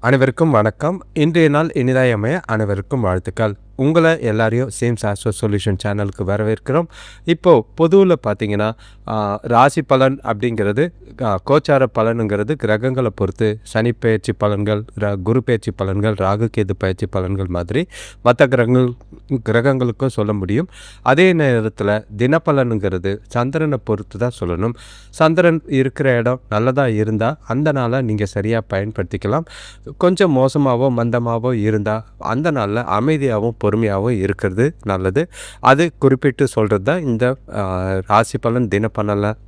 அனைவருக்கும் வணக்கம். இன்றைய நாள் இனிதாய் அமைய அனைவருக்கும் வாழ்த்துக்கள். உங்களை எல்லாரையும் சேம்ஸ் ஆஸ்ட்ரோ சொல்யூஷன் சேனலுக்கு வரவேற்கிறோம். இப்போது பொதுவில் பார்த்தீங்கன்னா ராசி பலன் அப்படிங்கிறது கோச்சார பலனுங்கிறது கிரகங்களை பொறுத்து சனி பயிற்சி பலன்கள், குரு பயிற்சி பலன்கள், ராகு கேது பயிற்சி பலன்கள் மாதிரி மற்ற கிரகங்களுக்கும் சொல்ல முடியும். அதே நேரத்தில் தினப்பலனுங்கிறது சந்திரனை பொறுத்து தான் சொல்லணும். சந்திரன் இருக்கிற இடம் நல்லதாக இருந்தால் அந்த நாளை நீங்கள் சரியாக பயன்படுத்திக்கலாம். கொஞ்சம் மோசமாகவோ மந்தமாகவோ இருந்தால் அந்த நாளில் அமைதியாகவும் பொறுமையாகவும் இருக்கிறது நல்லது. அது குறிப்பிட்டு சொல்கிறது தான் இந்த ராசி பலன்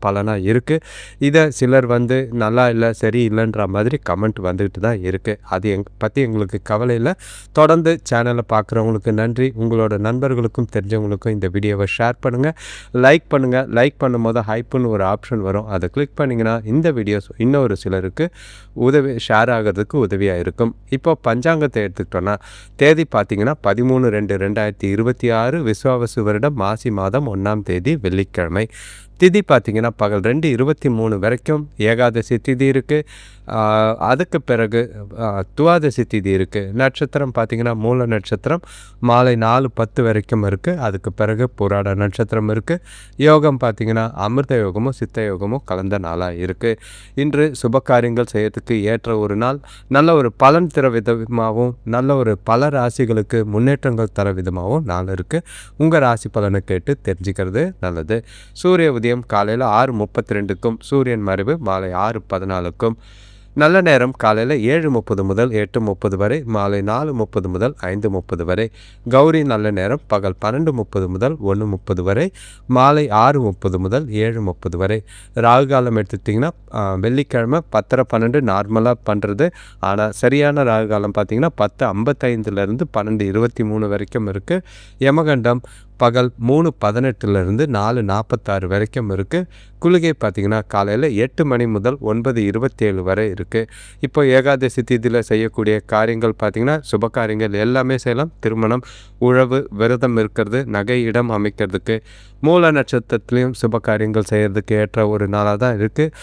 பலனாக இருக்குது. இதை சிலர் நல்லா இல்லை சரி இல்லைன்ற மாதிரி கமெண்ட் வந்துக்கிட்டு தான் இருக்குது. அது பற்றி எங்களுக்கு கவலை இல்லை. தொடர்ந்து சேனலை பார்க்குறவங்களுக்கு நன்றி. உங்களோட நண்பர்களுக்கும் தெரிஞ்சவங்களுக்கும் இந்த வீடியோவை ஷேர் பண்ணுங்கள், லைக் பண்ணுங்கள். லைக் பண்ணும்போது ஹைப்புன்னு ஒரு ஆப்ஷன் வரும், அதை கிளிக் பண்ணிங்கன்னா இந்த வீடியோஸ் இன்னொரு சிலருக்கு ஷேர் ஆகிறதுக்கு உதவியாக இருக்கும். இப்போ பஞ்சாங்கத்தை எடுத்துக்கிட்டோன்னா தேதி பார்த்திங்கன்னா 13/2/2026 விஸ்வாவசு வருடம் மாசி மாதம் 1ஆம் தேதி வெள்ளிக்கிழமை. திதி பார்த்திங்கன்னா பகல் 2:23 வரைக்கும் ஏகாதசி திதி இருக்குது. அதுக்கு பிறகு துவாதசி திதி இருக்குது. நட்சத்திரம் பார்த்திங்கன்னா மூல நட்சத்திரம் மாலை 4:10 வரைக்கும் இருக்குது. அதுக்கு பிறகு புராட நட்சத்திரம் இருக்குது. யோகம் பார்த்திங்கன்னா அமிர்த யோகமும் சித்த யோகமும் கலந்த நாளாக இருக்குது. இன்று சுப காரியங்கள் செய்யறதுக்கு ஏற்ற ஒரு நாள். நல்ல ஒரு பலன் தர விதமாகவும் நல்ல ஒரு பல ராசிகளுக்கு முன்னேற்றங்கள் தர விதமாகவும் நாள் இருக்குது. உங்கள் ராசி பலனை கேட்டு தெரிஞ்சுக்கிறது நல்லது. சூரிய உதயம் காலையில் 6:32க்கும் சூரியன் மறைவு மாலை 6:14க்கும். நல்ல நேரம் காலையில் 7:30 முதல் 8:30 வரை, மாலை 4:30 முதல் 5:30 வரை. கௌரி நல்ல நேரம் பகல் 12:30 முதல் 1:30 வரை, மாலை 6:30 முதல் 7:30 வரை. ராகு காலம் எடுத்துக்கிட்டிங்கன்னா வெள்ளிக்கிழமை 10:12 நார்மலாக பண்ணுறது. ஆனால் சரியான ராகு காலம் பார்த்திங்கன்னா 10:55 12:23 வரைக்கும் இருக்குது. யமகண்டம் பகல் 3:18 4:46 வரைக்கும் இருக்குது. குளிகை பார்த்திங்கன்னா காலையில் 8 மணி முதல் 9:27 வரை இருக்குது. இப்போ ஏகாதசி திதியில் செய்யக்கூடிய காரியங்கள் பார்த்திங்கன்னா சுப காரியங்கள் எல்லாமே செய்யலாம். திருமணம், உழவு, விரதம் இருக்கிறது, நகை இடம் அமைக்கிறதுக்கு, மூல நட்சத்திரத்துலேயும் சுப காரியங்கள் செய்கிறதுக்கு ஏற்ற ஒரு நாளாக தான் இருக்குது.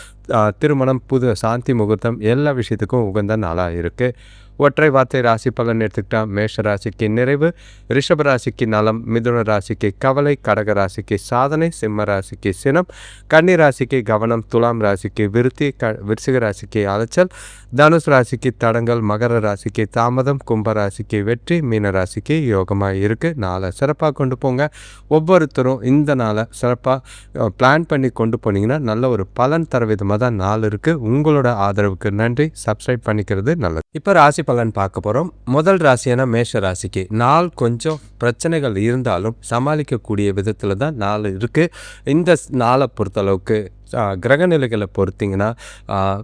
திருமணம், புது சாந்தி முகூர்த்தம் எல்லா விஷயத்துக்கும் உகந்த நாளாக இருக்குது. ஒற்றை வார்த்தை ராசி பலன் எடுத்துக்கிட்டால் மேஷ ராசிக்கு நிறைவு, ரிஷப ராசிக்கு நலம், மிதுன ராசிக்கு கவலை, கடக ராசிக்கு சாதனை, சிம்ம ராசிக்கு சினம், கன்னி ராசிக்கு கவனம், துலாம் ராசிக்கு விருத்தி, விருச்சிக ராசிக்கு அலைச்சல், தனுஷ் ராசிக்கு தடங்கள், மகர ராசிக்கு தாமதம், கும்ப ராசிக்கு வெற்றி, மீன ராசிக்கு யோகமாக இருக்குது. நாளை சிறப்பாக கொண்டு போங்க. ஒவ்வொருத்தரும் இந்த நாளை சிறப்பாக பிளான் பண்ணி கொண்டு போனீங்கன்னா நல்ல ஒரு பலன் தர விதமாக தான் நாள் இருக்குது. உங்களோட ஆதரவுக்கு நன்றி. சப்ஸ்கிரைப் பண்ணிக்கிறது நல்லது. இப்போ ராசி பலன் பார்க்க போகிறோம். முதல் ராசியான மேஷ ராசிக்கு நாள் கொஞ்சம் பிரச்சனைகள் இருந்தாலும் சமாளிக்கக்கூடிய விதத்தில் தான் நாள் இருக்குது. இந்த நாளை பொறுத்தளவுக்கு கிரகநிலைகளை பொறுத்திங்கன்னா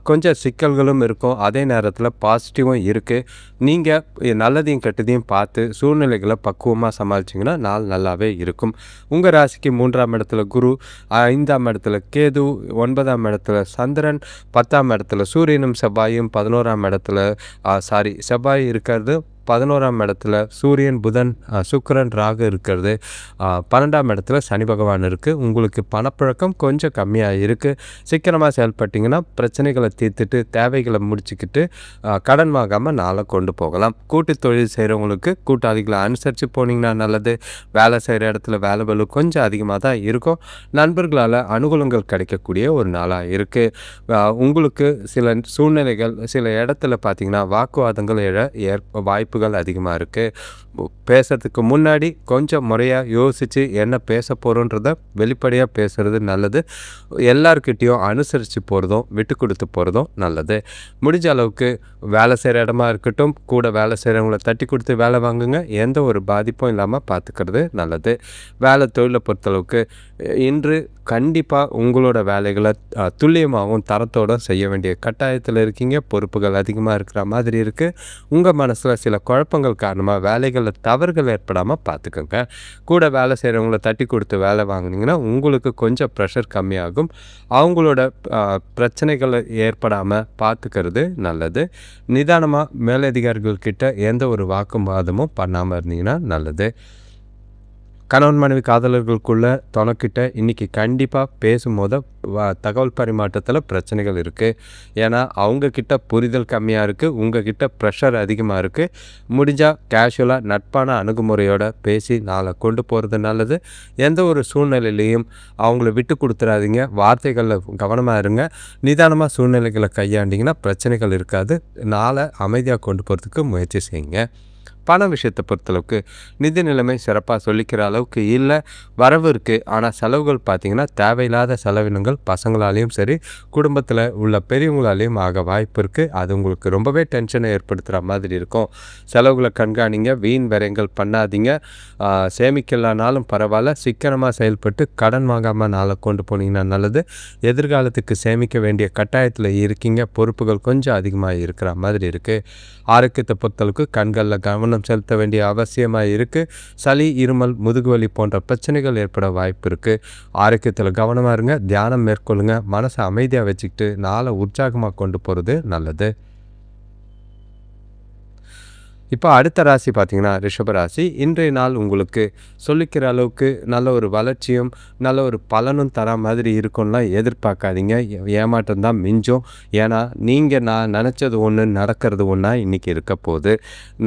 கொஞ்சம் சிக்கல்களும் இருக்கும், அதே நேரத்தில் பாசிட்டிவும் இருக்குது. நீங்கள் நல்லதையும் கெட்டதையும் பார்த்து சூழ்நிலைகளை பக்குவமாக சமாளிச்சிங்கன்னா நாள் நல்லாவே இருக்கும். உங்கள் ராசிக்கு 3ஆம் இடத்துல குரு, 5ஆம் இடத்துல கேது, 9ஆம் இடத்துல சந்திரன், 10ஆம் இடத்துல சூரியனும் செவ்வாயும், 11ஆம் இடத்துல செவ்வாய் இருக்கிறது, 11ஆம் இடத்துல சூரியன், புதன், சுக்கிரன், ராகு இருக்கிறது, 12ஆம் இடத்துல சனி பகவான் இருக்குது. உங்களுக்கு பணப்பழக்கம் கொஞ்சம் கம்மியாக இருக்குது. சீக்கிரமாக செயல்பட்டிங்கன்னா பிரச்சனைகளை தீர்த்துட்டு தேவைகளை முடிச்சுக்கிட்டு கடன் வாங்காமல் நாளை கொண்டு போகலாம். கூட்டு தொழில் செய்கிறவங்களுக்கு கூட்டாளிகளை அனுசரித்து போனீங்கன்னா நல்லது. வேலை செய்கிற இடத்துல வேலை பளு கொஞ்சம் அதிகமாக தான் இருக்கும். நண்பர்களால் அனுகூலங்கள் கிடைக்கக்கூடிய ஒரு நாளாக இருக்குது. உங்களுக்கு சில சூழ்நிலைகள் சில இடத்துல பார்த்திங்கன்னா வாக்குவாதங்கள் எழ வாய்ப்புகள் அதிகமாக இருக்குது. பேசுறதுக்கு முன்னாடி கொஞ்சம் முறையாக யோசித்து என்ன பேச போகிறோன்றத வெளிப்படையாக பேசுகிறது நல்லது. எல்லார்கிட்டையும் அனுசரித்து போகிறதும் விட்டு கொடுத்து போகிறதும் நல்லது. முடிஞ்ச அளவுக்கு வேலை செய்கிற இடமா இருக்கட்டும், கூட வேலை செய்கிறவங்கள தட்டி கொடுத்து வேலை வாங்குங்க. எந்த ஒரு பாதிப்பும் இல்லாமல் பார்த்துக்கிறது நல்லது. வேலை தொழிலை பொறுத்தளவுக்கு இன்று கண்டிப்பாக உங்களோட வேலைகளை துல்லியமாகவும் தரத்தோடு செய்ய வேண்டிய கட்டாயத்தில் இருக்கீங்க. பொறுப்புகள் அதிகமாக இருக்கிற மாதிரி இருக்குது. உங்கள் மனசில் சில குழப்பங்கள் காரணமாக வேலைகளில் தவறுகள் ஏற்படாமல் பார்த்துக்கோங்க. கூட வேலை செய்கிறவங்கள தட்டி கொடுத்து வேலை வாங்கினீங்கன்னா உங்களுக்கு கொஞ்சம் ப்ரெஷர் கம்மியாகும். அவங்களோட பிரச்சனைகள் ஏற்படாமல் பார்த்துக்கிறது நல்லது. நிதானமாக மேலதிகாரிகள் கிட்ட எந்த ஒரு வாக்குவாதமும் பண்ணாமல் இருந்தீங்கன்னா நல்லது. கணவன் மனைவி காதலர்களுக்குள்ள தொணக்கிட்ட இன்றைக்கி கண்டிப்பாக பேசும்போது தகவல் பரிமாற்றத்தில் பிரச்சனைகள் இருக்குது. ஏன்னா அவங்கக்கிட்ட புரிதல் கம்மியாக இருக்குது, உங்ககிட்ட ப்ரெஷர் அதிகமாக இருக்குது. முடிஞ்சால் கேஷுவலாக நட்பான அணுகுமுறையோடு பேசி நாளை கொண்டு போகிறது நல்லது. எந்த ஒரு சூழ்நிலையிலையும் அவங்கள விட்டு கொடுத்துடாதீங்க. வார்த்தைகளில் கவனமாக இருங்க. நிதானமாக சூழ்நிலைகளை கையாண்டிங்கன்னா பிரச்சனைகள் இருக்காது. நாளை அமைதியாக கொண்டு போகிறதுக்கு முயற்சி செய்யுங்க. பண விஷயத்தை பொறுத்தளவுக்கு நிதி நிலைமை சிறப்பாக சொல்லிக்கிற அளவுக்கு இல்லை. வரவு இருக்குது, ஆனால் செலவுகள் பார்த்திங்கன்னா தேவையில்லாத செலவினங்கள் பசங்களாலேயும் சரி குடும்பத்தில் உள்ள பெரியவங்களாலேயும் ஆக வாய்ப்பு இருக்குது. அது உங்களுக்கு ரொம்பவே டென்ஷனை ஏற்படுத்துகிற மாதிரி இருக்கும். செலவுகளை கண்காணிங்க, வீண் விரயங்கள் பண்ணாதீங்க. சேமிக்கலானாலும் பரவாயில்ல, சிக்கனமாக செயல்பட்டு கடன் வாங்காமல் நாளை கொண்டு போனீங்கன்னா நல்லது. எதிர்காலத்துக்கு சேமிக்க வேண்டிய கட்டாயத்தில் இருக்கீங்க. பொறுப்புகள் கொஞ்சம் அதிகமாக இருக்கிற மாதிரி இருக்குது. ஆரோக்கியத்தை பொறுத்தளவுக்கு கண்களில் கவனம் செலுத்த வேண்டிய அவசியமாக இருக்குது. சளி, இருமல், முதுகுவலி போன்ற பிரச்சனைகள் ஏற்பட வாய்ப்பு இருக்குது. ஆரோக்கியத்தில் கவனமாக இருங்க. தியானம் மேற்கொள்ளுங்க. மனசை அமைதியாக வச்சுக்கிட்டு நாளை உற்சாகமாக கொண்டு போகிறது நல்லது. இப்போ அடுத்த ராசி பார்த்திங்கன்னா ரிஷபராசி. இன்றைய நாள் உங்களுக்கு சொல்லிக்கிற அளவுக்கு நல்ல ஒரு வளர்ச்சியும் நல்ல ஒரு பலனும் தர மாதிரி இருக்கும்லாம் எதிர்பார்க்காதீங்க. ஏமாற்றம் தான் மிஞ்சும். ஏன்னா நீங்கள் நான் நினச்சது ஒன்று நடக்கிறது ஒன்றா இன்றைக்கி இருக்க போகுது.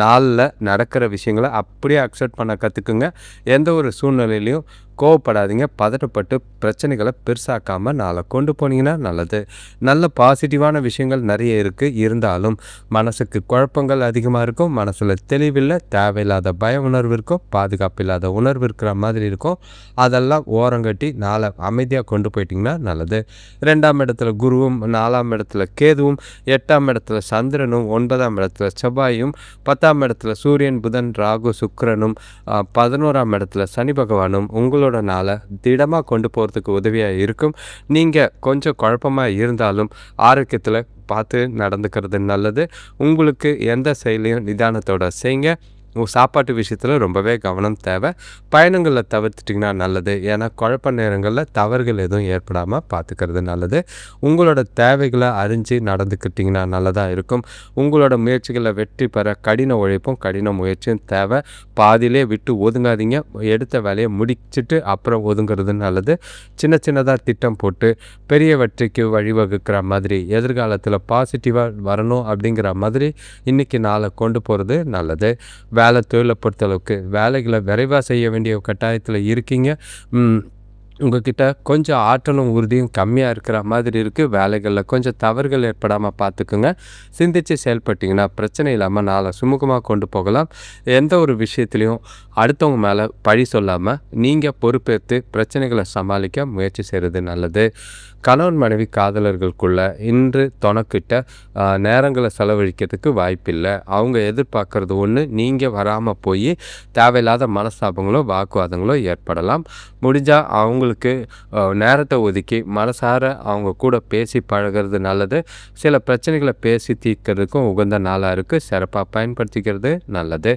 நாளில் நடக்கிற விஷயங்களை அப்படியே அக்செப்ட் பண்ண கற்றுக்குங்க. எந்த ஒரு சூழ்நிலையிலையும் கோவப்படாதீங்க. பதட்டப்பட்டு பிரச்சனைகளை பெருசாக்காமல் நாளை கொண்டு போனீங்கன்னா நல்லது. நல்ல பாசிட்டிவான விஷயங்கள் நிறைய இருக்குது. இருந்தாலும் மனசுக்கு குழப்பங்கள் அதிகமாக இருக்கும். மனசில் தெளிவில்லை, தேவையில்லாத பய உணர்வு இருக்கும், பாதுகாப்பு இல்லாத உணர்வு இருக்கிற மாதிரி இருக்கும். அதெல்லாம் ஓரங்கட்டி நாளை அமைதியாக கொண்டு போயிட்டிங்கன்னா நல்லது. 2ஆம் இடத்துல குருவும், 4ஆம் இடத்துல கேதுவும், 8ஆம் இடத்துல சந்திரனும், 9ஆம் இடத்துல செவ்வாயும், 10ஆம் இடத்துல சூரியன், புதன், ராகு, சுக்கிரனும், 11ஆம் இடத்துல சனி பகவானும் உங்களோட நாளை திடமாக கொண்டு போகிறதுக்கு உதவியாக இருக்கும். நீங்கள் கொஞ்சம் குழப்பமாக இருந்தாலும் ஆரோக்கியத்தில் பார்த்து நடந்துக்கிறது நல்லது. உங்களுக்கு எந்த செயலையும் நிதானத்தோட செய்யுங்க. சாப்பாட்டு விஷயத்தில் ரொம்பவே கவனம் தேவை. பயணங்களில் தவிர்த்துட்டிங்கன்னா நல்லது. ஏன்னா குழப்ப நேரங்களில் தவறுகள் எதுவும் ஏற்படாமல் பார்த்துக்கிறது நல்லது. உங்களோட தேவைகளை அறிஞ்சு நடந்துக்கிட்டிங்கன்னா நல்லதாக இருக்கும். உங்களோட முயற்சிகளை வெற்றி பெற கடின உழைப்பும் கடின முயற்சியும் தேவை. பாதியிலே விட்டு ஒதுங்காதீங்க. எடுத்த வேலையை முடிச்சுட்டு அப்புறம் ஒதுங்கிறது நல்லது. சின்ன சின்னதாக திட்டம் போட்டு பெரிய வெற்றிக்கு வழிவகுக்கிற மாதிரி எதிர்காலத்தில் பாசிட்டிவாக வரணும் அப்படிங்கிற மாதிரி இன்றைக்கி நாளை கொண்டு போகிறது நல்லது. வேலை தொழிலை பொறுத்தளவுக்கு வேலைகளை விரைவாக செய்ய வேண்டிய கட்டாயத்தில் இருக்கீங்க. உங்கள்கிட்ட கொஞ்சம் ஆற்றலும் உறுதியும் கம்மியாக இருக்கிற மாதிரி இருக்குது. வேலைகளில் கொஞ்சம் தவறுகள் ஏற்படாமல் பார்த்துக்குங்க. சிந்தித்து செயல்பட்டிங்கன்னா பிரச்சனை இல்லாமல் நாளை சுமூகமாக கொண்டு போகலாம். எந்த ஒரு விஷயத்துலையும் அடுத்தவங்க மேலே பழி சொல்லாமல் நீங்கள் பொறுப்பேற்று பிரச்சனைகளை சமாளிக்க முயற்சி செய்கிறது நல்லது. கணவன் மனைவி காதலர்களுக்குள்ள இன்று தொணக்கிட்ட நேரங்களை செலவழிக்கிறதுக்கு வாய்ப்பில்லை. அவங்க எதிர்பார்க்குறது ஒன்று, நீங்கள் வராமல் போய் தேவையில்லாத மனஸ்தாபங்களோ வாக்குவாதங்களோ ஏற்படலாம். முடிஞ்சால் அவங்களுக்கு நேரத்தை ஒதுக்கி மனசார அவங்க கூட பேசி பழகிறது நல்லது. சில பிரச்சனைகளை பேசி தீர்க்கிறதுக்கும் உகந்த நாளாக இருக்குது. சிறப்பாக பயன்படுத்திக்கிறது நல்லது.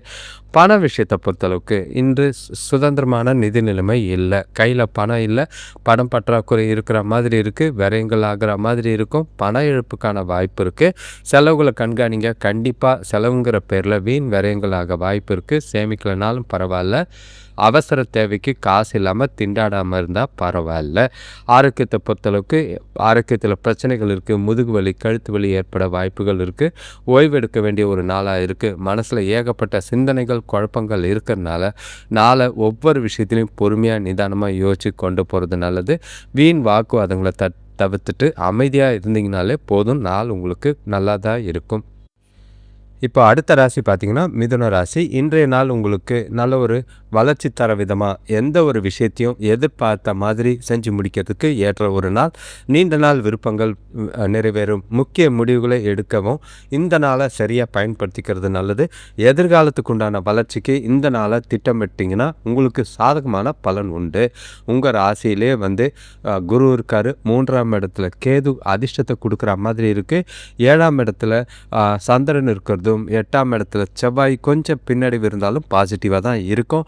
பண விஷயத்தை பொறுத்தளவுக்கு இன்று சுதந்திரமான நிதி நிலைமை இல்லை. கையில் பணம் இல்லை, பணம் பற்றாக்குறை இருக்கிற மாதிரி இருக்குது. விரயங்கள் ஆகிற மாதிரி இருக்கும். பண இழப்புக்கான வாய்ப்பு இருக்குது. செலவுகளை கண்காணிங்க. கண்டிப்பாக செலவுங்கிற பேரில் வீண் விரயங்கள் ஆக வாய்ப்பு இருக்குது. சேமிக்கலனாலும் பரவாயில்ல. அவசர தேவைக்கு காசு இல்லாமல் திண்டாடாமல் இருந்தால் பரவாயில்ல. ஆரோக்கியத்தை பொறுத்தளவுக்கு ஆரோக்கியத்தில் பிரச்சனைகள் இருக்குது. முதுகு வலி, கழுத்து வலி ஏற்பட வாய்ப்புகள் இருக்குது. ஓய்வெடுக்க வேண்டிய ஒரு நாளாக இருக்குது. மனசில் ஏகப்பட்ட சிந்தனைகள், குழப்பங்கள் இருக்கிறதுனால நாளை ஒவ்வொரு விஷயத்துலையும் பொறுமையாக நிதானமாக யோசித்து கொண்டு போகிறது நல்லது. வீண் வாக்குவாதங்களை தவிர்த்துட்டு அமைதியாக இருந்தீங்கனாலே போதும். நாள் உங்களுக்கு நல்லா தான் இருக்கும். இப்போ அடுத்த ராசி பார்த்திங்கன்னா மிதுன ராசி. இன்றைய நாள் உங்களுக்கு நல்ல ஒரு வளர்ச்சி தர விதமாக எந்த ஒரு விஷயத்தையும் எதிர்பார்த்த மாதிரி செஞ்சு முடிக்கிறதுக்கு ஏற்ற ஒரு நாள். நீண்ட நாள் விருப்பங்கள் நிறைவேறும். முக்கிய முடிவுகளை எடுக்கவும் இந்த நாளை சரியாக பயன்படுத்திக்கிறது நல்லது. எதிர்காலத்துக்கு உண்டான வளர்ச்சிக்கு இந்த நாளை திட்டமிட்டிங்கன்னா உங்களுக்கு சாதகமான பலன் உண்டு. உங்கள் ராசியிலே குரு இருக்கார். 3ஆம் இடத்துல கேது அதிர்ஷ்டத்தை கொடுக்குற மாதிரி இருக்குது. 7ஆம் இடத்துல சந்திரன் இருக்கிறது, 8ஆம் இடத்துல செவ்வாய் கொஞ்சம் பின்னடைவு இருந்தாலும் பாசிட்டிவாக தான் இருக்கும்.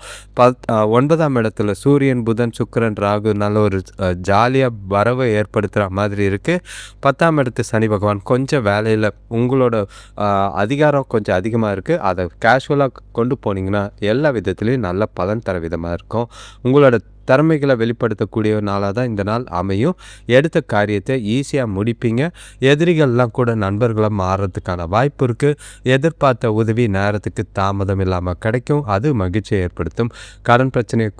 9ஆம் இடத்துல சூரியன், புதன், சுக்கிரன், ராகு நல்ல ஒரு ஜாலியாக வரவை ஏற்படுத்துகிற மாதிரி இருக்குது. 10ஆம் இடத்து சனி பகவான் கொஞ்சம் வேலையில் உங்களோட அதிகாரம் கொஞ்சம் அதிகமாக இருக்குது. அதை கேஷுவலாக கொண்டு போனீங்கன்னா எல்லா விதத்துலேயும் நல்ல பலன் தர விதமாக இருக்கும். உங்களோட திறமைகளை வெளிப்படுத்தக்கூடிய நாளாக தான் இந்த நாள் அமையும். எடுத்த காரியத்தை ஈஸியாக முடிப்பீங்க. எதிரிகள்லாம் கூட நண்பர்களாக மாறுறதுக்கான வாய்ப்பு இருக்குது. எதிர்பார்த்த உதவி நேரத்துக்கு தாமதம் இல்லாமல் கிடைக்கும். அது மகிழ்ச்சியை ஏற்படுத்தும். கடன் பிரச்சனையை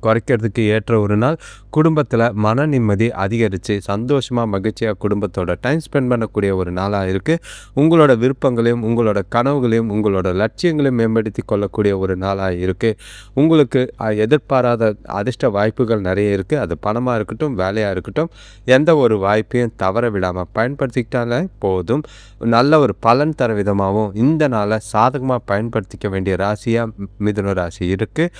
குறைக்கிறதுக்கு ஏற்ற ஒரு நாள். குடும்பத்தில் மன நிம்மதி அதிகரித்து சந்தோஷமாக மகிழ்ச்சியாக குடும்பத்தோட டைம் ஸ்பெண்ட் பண்ணக்கூடிய ஒரு நாளாக இருக்குது. உங்களோட விருப்பங்களையும் உங்களோட கனவுகளையும் உங்களோட லட்சியங்களையும் மேம்படுத்தி கொள்ளக்கூடிய ஒரு நாளாக இருக்குது. உங்களுக்கு எதிர்பாராத அதிர்ஷ்ட வாய்ப்புகள் நிறைய இருக்குது. அது பணமாக இருக்கட்டும், வேலையாக இருக்கட்டும், எந்த ஒரு வாய்ப்பையும் தவற விடாமல் பயன்படுத்திக்கிட்டாலே போதும். நல்ல ஒரு பலன் தர விதமாகவும் இந்த நாளை சாதகமாக பயன்படுத்திக்க வேண்டிய ராசியாக மிதுன ராசி இருக்குது.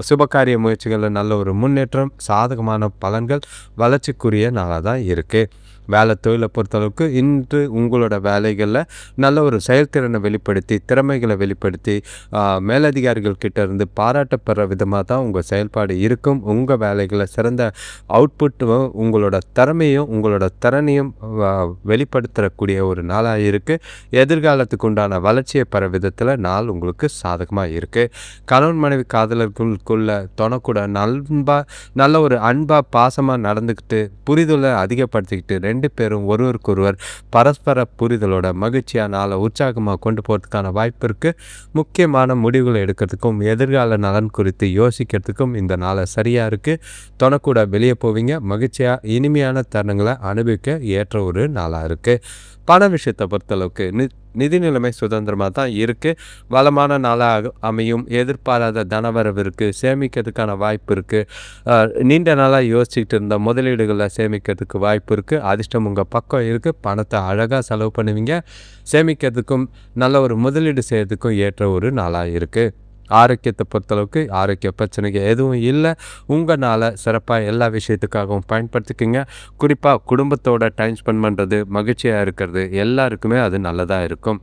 சுபகாரிய முயற்சிகளில் நல்ல ஒரு முன்னேற்றம், சாதகமான பலன்கள், வளர்ச்சிக்குரிய நாளாக தான் இருக்குது. வேலை தொழிலை பொறுத்தளவுக்கு இன்று உங்களோட வேலைகளில் நல்ல ஒரு செயல்திறனை வெளிப்படுத்தி திறமைகளை வெளிப்படுத்தி மேலதிகாரிகள் கிட்ட இருந்து பாராட்டப்படுற விதமாக தான் உங்கள் செயல்பாடு இருக்கும். உங்கள் வேலைகளை சிறந்த அவுட்புட்டும் உங்களோட திறமையும் உங்களோட திறனையும் வெளிப்படுத்தக்கூடிய ஒரு நாளாக இருக்குது. எதிர்காலத்துக்கு உண்டான வளர்ச்சியை பெற விதத்தில் நாள் உங்களுக்கு சாதகமாக இருக்குது. கணவன் மனைவி காதலர்களுக்குள்ள தொணக்கூட நல்ல ஒரு அன்பாக பாசமாக நடந்துக்கிட்டு புரிதலை அதிகப்படுத்திக்கிட்டு 2 பேரும் ஒருவருக்கொருவர் பரஸ்பர புரிதலோட மகிழ்ச்சியாக நாளை உற்சாகமாக கொண்டு போகிறதுக்கான வாய்ப்பு இருக்குது. முக்கியமான முடிவுகளை எடுக்கிறதுக்கும் எதிர்கால நலன் குறித்து யோசிக்கிறதுக்கும் இந்த நாளை சரியாக இருக்குது. தொணக்கூட வெளியே போவீங்க. மகிழ்ச்சியாக இனிமையான தருணங்களை அனுபவிக்க ஏற்ற ஒரு நாளாக இருக்குது. பண விஷயத்தை பொறுத்தளவுக்கு நிதி நிலைமை சுதந்திரமாக தான் இருக்குது. வளமான நாளாக அமையும். எதிர்பாராத தனவரவு இருக்குது. சேமிக்கிறதுக்கான வாய்ப்பு இருக்குது. நீண்ட நாளாக யோசிச்சுக்கிட்டு இருந்த முதலீடுகளை சேமிக்கிறதுக்கு வாய்ப்பு இருக்குது. அதிர்ஷ்டம் உங்கள் பக்கம் இருக்குது. பணத்தை அழகாக செலவு பண்ணுவீங்க. சேமிக்கிறதுக்கும் நல்ல ஒரு முதலீடு செய்கிறதுக்கும் ஏற்ற ஒரு நாளாக இருக்குது. ஆரோக்கியத்தை பொறுத்தளவுக்கு ஆரோக்கிய பிரச்சனைகள் எதுவும் இல்லை. உங்களால் சிறப்பாக எல்லா விஷயத்துக்காகவும் பயன்படுத்திக்கிங்க. குறிப்பாக குடும்பத்தோட டைம் ஸ்பெண்ட் பண்ணுறது, மகிழ்ச்சியாக இருக்கிறது எல்லாருக்குமே அது நல்லதாக இருக்கும்.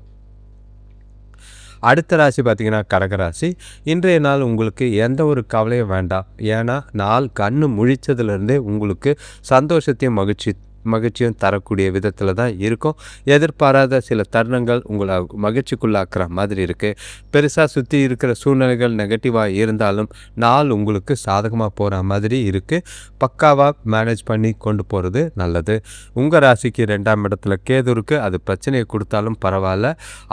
அடுத்த ராசி பார்த்திங்கன்னா கடகராசி. இன்றைய நாள் உங்களுக்கு எந்த ஒரு கவலையும் வேண்டாம். ஏன்னா நாள் கண்ணு முழிச்சதுலேருந்தே உங்களுக்கு சந்தோஷத்தையும் மகிழ்ச்சியும் தரக்கூடிய விதத்தில் தான் இருக்கும். எதிர்பாராத சில தருணங்கள் உங்களை மகிழ்ச்சிக்குள்ளாக்குற மாதிரி இருக்குது. பெருசாக சுற்றி இருக்கிற சூழ்நிலைகள் நெகட்டிவாக இருந்தாலும் நாள் உங்களுக்கு சாதகமாக போகிற மாதிரி இருக்குது. பக்காவாக மேனேஜ் பண்ணி கொண்டு போகிறது நல்லது. உங்கள் ராசிக்கு 2ஆம் இடத்துல கேது இருக்குது. அது பிரச்சனையை கொடுத்தாலும் பரவாயில்ல.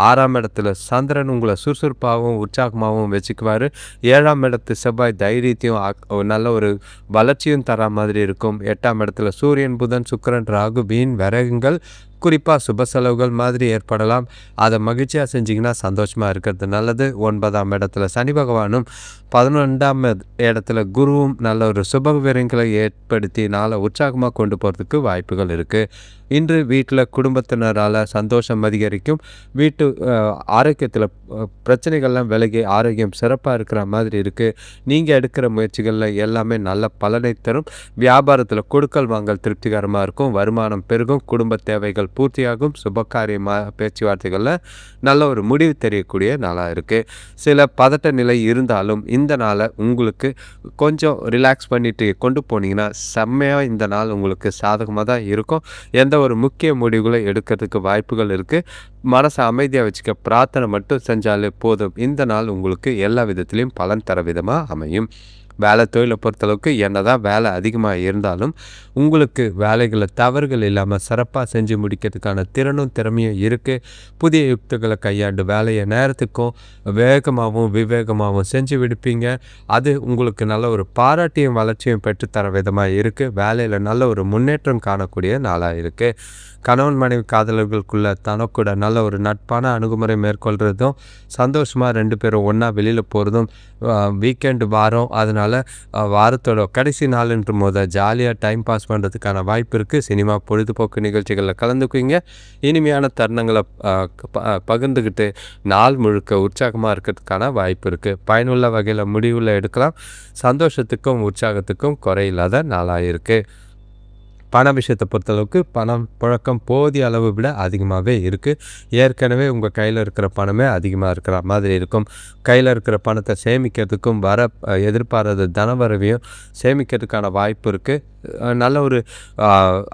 6ஆம் இடத்துல சந்திரன் உங்களை சுறுசுறுப்பாகவும் உற்சாகமாகவும் வச்சுக்குவார். 7ஆம் இடத்து செவ்வாய் தைரியத்தையும் நல்ல ஒரு வளர்ச்சியும் தர மாதிரி இருக்கும். 8ஆம் இடத்துல சூரியன், புதன், சுக்கிரன், ராகு, வீண் விரயங்கள் குறிப்பாக சுப செலவுகள் மாதிரி ஏற்படலாம். அதை மகிழ்ச்சியாக செஞ்சிங்கன்னா சந்தோஷமாக இருக்கிறது நல்லது. 9ஆம் இடத்துல சனி பகவானும் 11ஆம் இடத்துல குருவும் நல்ல ஒரு சுப விரயங்களை ஏற்படுத்தி நாளை உற்சாகமாக கொண்டு போகிறதுக்கு வாய்ப்புகள் இருக்குது. இன்று வீட்டில் குடும்பத்தினரால் சந்தோஷம் அதிகரிக்கும். வீட்டு ஆரோக்கியத்தில் பிரச்சனைகள்லாம் விலகி ஆரோக்கியம் சிறப்பாக இருக்கிற மாதிரி இருக்குது. நீங்கள் எடுக்கிற முயற்சிகளில் எல்லாமே நல்ல பலனை தரும். வியாபாரத்தில் கொடுக்கல் வாங்கல் திருப்திகரமாக இருக்கும். வருமானம் பெருகும். குடும்ப தேவைகள் பூர்த்தியாகும். சுபகாரியமாக பேச்சுவார்த்தைகளில் நல்ல ஒரு முடிவு தெரியக்கூடிய நாளாக இருக்குது. சில பதட்ட நிலை இருந்தாலும் இந்த நாளை உங்களுக்கு கொஞ்சம் ரிலாக்ஸ் பண்ணிட்டு கொண்டு போனீங்கன்னா செம்மையாக இந்த நாள் உங்களுக்கு சாதகமாக தான் இருக்கும். எந்த ஒரு முக்கிய முடிவுகளை எடுக்கிறதுக்கு வாய்ப்புகள் இருக்குது. மனசை அமைதியாக வச்சுக்க பிரார்த்தனை மட்டும் செஞ்சாலே போதும். இந்த நாள் உங்களுக்கு எல்லா விதத்திலையும் பலன் தர விதமாக அமையும். வேலை தொழிலை பொறுத்தளவுக்கு என்னதான் வேலை அதிகமாக இருந்தாலும் உங்களுக்கு வேலைகளை தவறுகள் இல்லாமல் சிறப்பாக செஞ்சு முடிக்கிறதுக்கான திறனும் திறமையும் இருக்குது. புதிய யுக்திகளை கையாண்டு வேலையை நேரத்துக்கும் வேகமாகவும் விவேகமாகவும் செஞ்சு விடுப்பீங்க. அது உங்களுக்கு நல்ல ஒரு பாராட்டியும் வளர்ச்சியும் பெற்றுத்தர விதமாக இருக்குது. வேலையில் நல்ல ஒரு முன்னேற்றம் காணக்கூடிய நாளாக இருக்குது. கணவன் மனைவி காதலர்களுக்குள்ள தனக்கூட நல்ல ஒரு நட்பான அணுகுமுறை மேற்கொள்கிறதும் சந்தோஷமாக 2 பேரும் ஒன்றா வெளியில் போகிறதும் வீக்கெண்டு வாரம், அதனால் வாரத்தோட கடைசி நாளுன்ற போது ஜாலியாக டைம் பாஸ் பண்ணுறதுக்கான வாய்ப்பு இருக்குது. சினிமா பொழுதுபோக்கு நிகழ்ச்சிகளில் கலந்துக்குவீங்க. இனிமையான தருணங்களை பகிர்ந்துக்கிட்டு நாள் முழுக்க உற்சாகமாக இருக்கிறதுக்கான வாய்ப்பு இருக்குது. பயனுள்ள வகையில் முடிவில் எடுக்கலாம். சந்தோஷத்துக்கும் உற்சாகத்துக்கும் குறையில்லாத நாளாக இருக்குது. பண விஷயத்தை பொறுத்தளவுக்கு பணம் புழக்கம் போதிய அளவு விட அதிகமாகவே இருக்குது. ஏற்கனவே உங்கள் கையில் இருக்கிற பணமே அதிகமாக இருக்கிற மாதிரி இருக்கும். கையில் இருக்கிற பணத்தை சேமிக்கிறதுக்கும் எதிர்பாராத தனவரவையும் சேமிக்கிறதுக்கான வாய்ப்பு இருக்குது. நல்ல ஒரு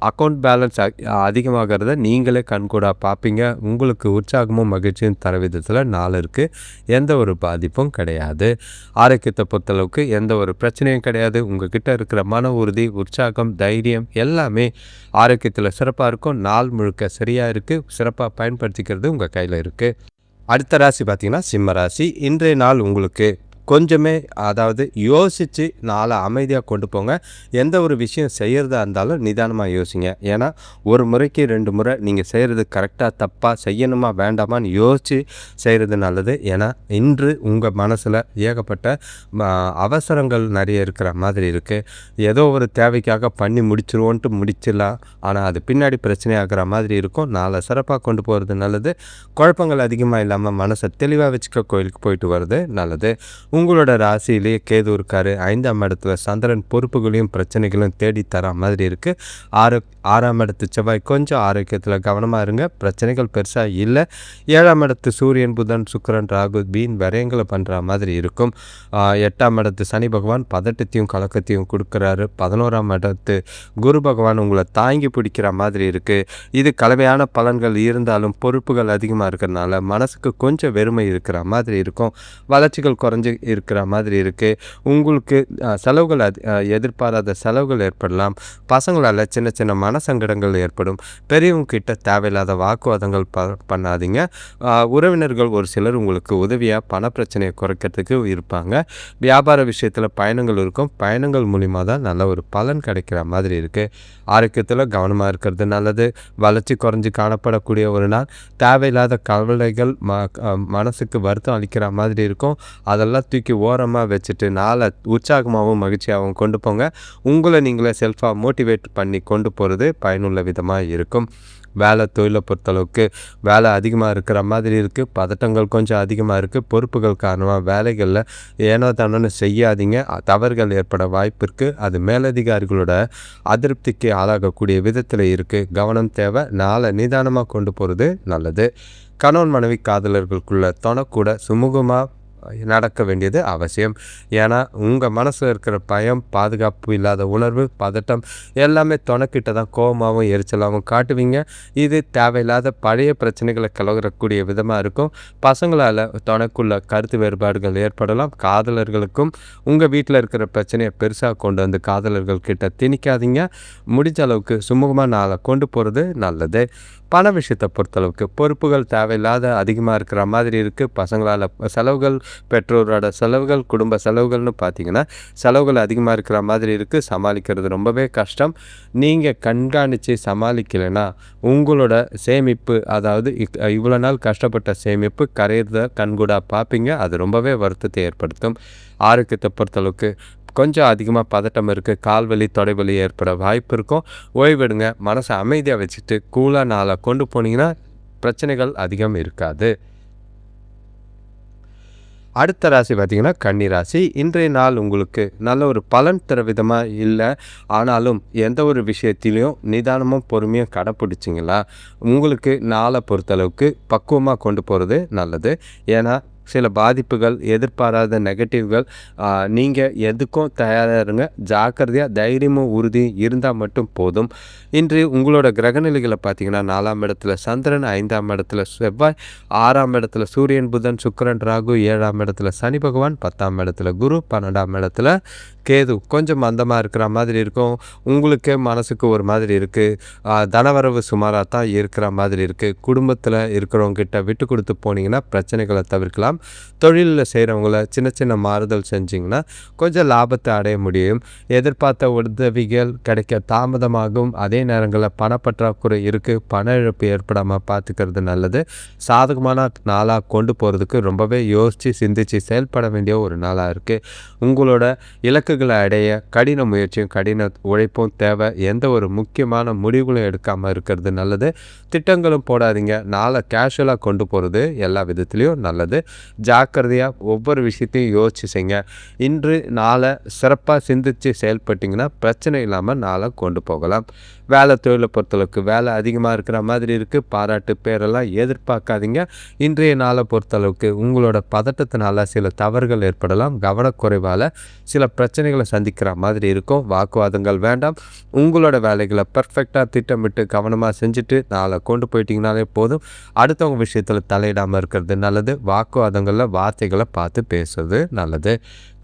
அக்கௌண்ட் பேலன்ஸ் அதிகமாகிறத நீங்களே கண்கூடாக பார்ப்பீங்க. உங்களுக்கு உற்சாகமும் மகிழ்ச்சியும் தர விதத்தில் நாள் இருக்குது. எந்த ஒரு பாதிப்பும் கிடையாது. ஆரோக்கியத்தை பொறுத்தளவுக்கு எந்த ஒரு பிரச்சனையும் கிடையாது. உங்ககிட்ட இருக்கிற மன உறுதி, உற்சாகம், தைரியம் எல்லாமே ஆரோக்கியத்தில் சிறப்பாக இருக்கும். நாள் முழுக்க சரியாக இருக்குது. சிறப்பாக பயன்படுத்திக்கிறது உங்கள் கையில் இருக்குது. அடுத்த ராசி பார்த்திங்கன்னா சிம்ம ராசி. இன்றைய நாள் உங்களுக்கு கொஞ்சமே அதாவது யோசித்து நாளை அமைதியாக கொண்டு போங்க. எந்த ஒரு விஷயம் செய்கிறதா இருந்தாலும் நிதானமாக யோசிங்க. ஏன்னா ஒரு முறைக்கு 2 முறை நீங்கள் செய்கிறது கரெக்டாக தப்பாக செய்யணுமா வேண்டாமான்னு யோசித்து செய்கிறது நல்லது. ஏன்னா இன்று உங்கள் மனசில் ஏகப்பட்ட அவசரங்கள் நிறைய இருக்கிற மாதிரி இருக்குது. ஏதோ ஒரு தேவைக்காக பண்ணி முடிச்சிருவோன்ட்டு முடிச்சிடலாம். ஆனால் அது பின்னாடி பிரச்சனையாகிற மாதிரி இருக்கும். நாளை சிறப்பாக கொண்டு போகிறது நல்லது. குழப்பங்கள் அதிகமாக இல்லாமல் மனசை தெளிவாக வச்சுக்க கோயிலுக்கு போயிட்டு வர்றது நல்லது. உங்களோட ராசியிலேயே கேது இருக்காரு. 5ஆம் இடத்துல சந்திரன் பொறுப்புகளையும் பிரச்சனைகளையும் தேடி தர மாதிரி இருக்குது. 6ஆம் இடத்து செவ்வாய் கொஞ்சம் ஆரோக்கியத்தில் கவனமாக இருங்க. பிரச்சனைகள் பெருசாக இல்லை. 7ஆம் இடத்து சூரியன், புதன், சுக்கிரன், ராகு, வீண் விரயங்களை பண்ணுற மாதிரி இருக்கும். 8ஆம் இடத்து சனி பகவான் பதட்டத்தையும் கலக்கத்தையும் கொடுக்குறாரு. 11ஆம் இடத்து குரு பகவான் உங்களை தாங்கி பிடிக்கிற மாதிரி இருக்குது. இது கலவையான பலன்கள் இருந்தாலும் பொறுப்புகள் அதிகமாக இருக்கிறதுனால மனசுக்கு கொஞ்சம் வெறுமை இருக்கிற மாதிரி இருக்கும். வளர்ச்சிகள் குறைஞ்சி இருக்கிற மாதிரி இருக்குது. உங்களுக்கு செலவுகள் எதிர்பாராத செலவுகள் ஏற்படலாம். பசங்களால் சின்ன சின்ன மனசங்கடங்கள் ஏற்படும். பெரியவங்க கிட்ட தேவையில்லாத வாக்குவாதங்கள் பண்ணாதீங்க. உறவினர்கள் ஒரு சிலர் உங்களுக்கு உதவியாக பண பிரச்சனையை குறைக்கிறதுக்கு இருப்பாங்க. வியாபார விஷயத்தில் பயணங்கள் இருக்கும். பயணங்கள் மூலிமா தான் நல்ல ஒரு பலன் கிடைக்கிற மாதிரி இருக்குது. ஆரோக்கியத்தில் கவனமாக இருக்கிறது நல்லது. வளர்ச்சி குறைஞ்சி காணப்படக்கூடிய ஒரு நாள். தேவையில்லாத கவலைகள் மனசுக்கு வருத்தம் அளிக்கிற மாதிரி இருக்கும். அதெல்லாம் தூக்கி ஓரமாக வச்சுட்டு நாளை உற்சாகமாகவும் மகிழ்ச்சியாகவும் கொண்டு போங்க. உங்களை நீங்களே செல்ஃபாக மோட்டிவேட் பண்ணி கொண்டு போகிறது பயனுள்ள விதமாக இருக்கும். வேலை தொழிலை பொறுத்தளவுக்கு வேலை அதிகமாக இருக்கிற மாதிரி இருக்குது. பதட்டங்கள் கொஞ்சம் அதிகமாக இருக்குது. பொறுப்புகள் காரணமாக வேலைகளில் ஏனோ தானோன்னு செய்யாதீங்க. தவறுகள் ஏற்பட வாய்ப்பு இருக்குது. அது மேலதிகாரிகளோட அதிருப்திக்கு ஆளாகக்கூடிய விதத்தில் இருக்குது. கவனம் தேவை. நாளை நிதானமாக கொண்டு போகிறது நல்லது. கணவன் மனைவி காதலர்களுக்குள்ள தொணக்கூட சுமூகமாக நடக்க வேண்டியது அவசியம். ஏன்னா உங்கள் மனசில் இருக்கிற பயம், பாதுகாப்பு இல்லாத உணர்வு, பதட்டம் எல்லாமே துணைக்கிட்ட தான் கோபமாகவும் எரிச்சலாகவும் காட்டுவீங்க. இது தேவையில்லாத பழைய பிரச்சனைகளை கிளறக்கூடிய விதமாக இருக்கும். பசங்களால் துணைக்குள்ள கருத்து வேறுபாடுகள் ஏற்படலாம். காதலர்களுக்கும் உங்கள் வீட்டில் இருக்கிற பிரச்சனையை பெருசாக கொண்டு வந்து காதலர்கள் கிட்ட திணிக்காதீங்க. முடிஞ்ச அளவுக்கு சுமூகமாக நாளை கொண்டு போகிறது நல்லது. பண விஷயத்தை பொறுத்தளவுக்கு பொறுப்புகள் தேவையில்லாத அதிகமாக இருக்கிற மாதிரி இருக்குது. பசங்களால் செலவுகள், பெற்றோரோட செலவுகள், குடும்ப செலவுகள்னு பார்த்திங்கன்னா செலவுகள் அதிகமாக இருக்கிற மாதிரி இருக்குது. சமாளிக்கிறது ரொம்பவே கஷ்டம். நீங்கள் கண்காணித்து சமாளிக்கலைன்னா உங்களோட சேமிப்பு, அதாவது இவ்வளோ நாள் கஷ்டப்பட்ட சேமிப்பு கரையிறத கண்கூடாக பார்ப்பீங்க. அது ரொம்பவே வருத்தத்தை ஏற்படுத்தும். ஆரோக்கியத்தை பொறுத்தளவுக்கு கொஞ்சம் அதிகமாக பதட்டம் இருக்குது. கால்வலி, தொடைவலி ஏற்பட வாய்ப்பு இருக்கும். ஓய்வெடுங்க. மனசை அமைதியாக வச்சுட்டு கூலாக நாளை கொண்டு போனீங்கன்னா பிரச்சனைகள் அதிகம் இருக்காது. அடுத்த ராசி பார்த்திங்கன்னா கன்னி ராசி. இன்றைய நாள் உங்களுக்கு நல்ல ஒரு பலன் தர விதமாக இல்லை. ஆனாலும் எந்த ஒரு விஷயத்திலையும் நிதானமும் பொறுமையும் கடைப்பிடிச்சிங்களா உங்களுக்கு நாளை பொறுத்தளவுக்கு பக்குவமாக கொண்டு போகிறது நல்லது. ஏன்னா சில பாதிப்புகள், எதிர்பாராத நெகட்டிவ்கள், நீங்கள் எதுக்கும் தயாராக இருங்க. ஜாக்கிரதையாக தைரியமும் உறுதி இருந்தால் மட்டும் போதும். இன்று உங்களோட கிரகநிலைகளை பார்த்திங்கன்னா 4ஆம் இடத்துல சந்திரன், 5ஆம் இடத்துல செவ்வாய், 6ஆம் இடத்துல சூரியன், புதன், சுக்கிரன், ராகு, 7ஆம் இடத்துல சனி பகவான், 10ஆம் இடத்துல குரு, 12ஆம் இடத்துல கேது. கொஞ்சம் மந்தமாக இருக்கிற மாதிரி இருக்கும். உங்களுக்கு மனசுக்கு ஒரு மாதிரி இருக்குது. தனவரவு சுமாராக தான் இருக்கிற மாதிரி இருக்குது. குடும்பத்தில் இருக்கிறவங்ககிட்ட விட்டு கொடுத்து போனீங்கன்னா பிரச்சனைகளை தவிர்க்கலாம். தொழிலில் செய்கிறவங்கள சின்ன சின்ன மாறுதல் செஞ்சிங்கன்னா கொஞ்சம் லாபத்தை அடைய முடியும். எதிர்பார்த்த உதவிகள் கிடைக்க தாமதமாகும். அதே நேரங்களில் பணப்பற்றாக்குறை இருக்குது. பண இழப்பு ஏற்படாமல் பார்த்துக்கிறது நல்லது. சாதகமான நாளாக கொண்டு போகிறதுக்கு ரொம்பவே யோசித்து சிந்தித்து செயல்பட வேண்டிய ஒரு நாளாக இருக்குது. உங்களோட இலக்குகளை அடைய கடின முயற்சியும் கடின உழைப்பும் தேவை. எந்த ஒரு முக்கியமான முடிவுகளும் எடுக்காமல் இருக்கிறது நல்லது. திட்டங்களும் போடாதீங்க. நாளை கேஷுவலாக கொண்டு போகிறது எல்லா விதத்துலேயும் நல்லது. ஜாக்கிரதையாக ஒவ்வொரு விஷயத்தையும் யோசிச்சு செய்யுங்க. இன்று நாளை சிறப்பாக சிந்தித்து செயல்பட்டிங்கன்னா பிரச்சனை இல்லாமல் நாளை கொண்டு போகலாம். வேலை தொழிலை பொறுத்தளவுக்கு வேலை அதிகமாக இருக்கிற மாதிரி இருக்குது. பாராட்டு பேரெல்லாம் எதிர்பார்க்காதீங்க. இன்றைய நாளை பொறுத்தளவுக்கு உங்களோட பதட்டத்தினால சில தவறுகள் ஏற்படலாம். கவனக்குறைவால் சில பிரச்சனைகளை சந்திக்கிற மாதிரி இருக்கும். வாக்குவாதங்கள் வேண்டாம். உங்களோட வேலைகளை பர்ஃபெக்டாக திட்டமிட்டு கவனமாக செஞ்சுட்டு நாளை கொண்டு போயிட்டீங்கனாலே போதும். அடுத்தவங்க விஷயத்தில் தலையிடாமல் இருக்கிறது நல்லது. வாக்குவாதங்களில் வார்த்தைகளை பார்த்து பேசுறது நல்லது.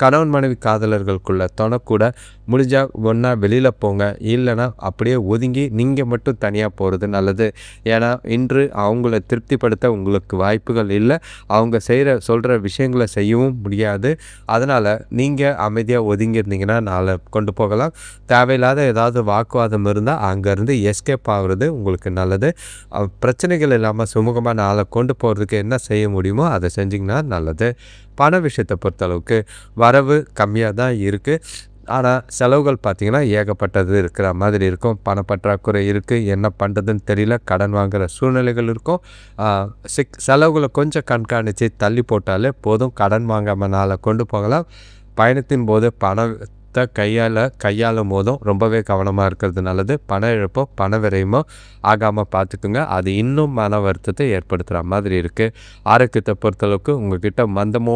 கணவன் மனைவி காதலர்களுக்குள்ள தொணக்கூட முடிஞ்சால் ஒன்றா வெளியில் போங்க. இல்லைன்னா அப்படியே ஒதுங்கி நீங்கள் மட்டும் தனியாக போகிறது நல்லது. ஏன்னா இன்று அவங்கள திருப்திப்படுத்த உங்களுக்கு வாய்ப்புகள் இல்லை. அவங்க சொல்கிற விஷயங்களை செய்யவும் முடியாது. அதனால் நீங்கள் அமைதியாக ஒதுங்கியிருந்தீங்கன்னா நாளை கொண்டு போகலாம். தேவையில்லாத ஏதாவது வாக்குவாதம் இருந்தால் அங்கேருந்து எஸ்கேப் ஆகுறது உங்களுக்கு நல்லது. பிரச்சனைகள் இல்லாமல் சுமூகமாக நாளை கொண்டு போகிறதுக்கு என்ன செய்ய முடியுமோ அதை செஞ்சிங்கன்னா நல்லது. பண விஷயத்தை பொறுத்தளவுக்கு வரவு கம்மியாக தான் இருக்குது. ஆனால் செலவுகள் பார்த்திங்கன்னா ஏகப்பட்டது இருக்கிற மாதிரி இருக்கும். பணப்பற்றாக்குறை இருக்குது. என்ன பண்ணுறதுன்னு தெரியல. கடன் வாங்குகிற சூழ்நிலைகள் இருக்கும். செலவுகளை கொஞ்சம் கண்காணித்து தள்ளி போட்டாலே போதும். கடன் வாங்காமல் நாளை கொண்டு போகலாம். பயணத்தின் போது பணத்தை கையாளும் போதும் ரொம்பவே கவனமாக இருக்கிறது நல்லது. பண இழப்போ பண விரயமோ ஆகாமல் பார்த்துக்குங்க. அது இன்னும் மன வருத்தத்தை ஏற்படுத்துகிற மாதிரி இருக்குது. ஆரோக்கியத்தை பொறுத்தளவுக்கு உங்கள்கிட்ட மந்தமோ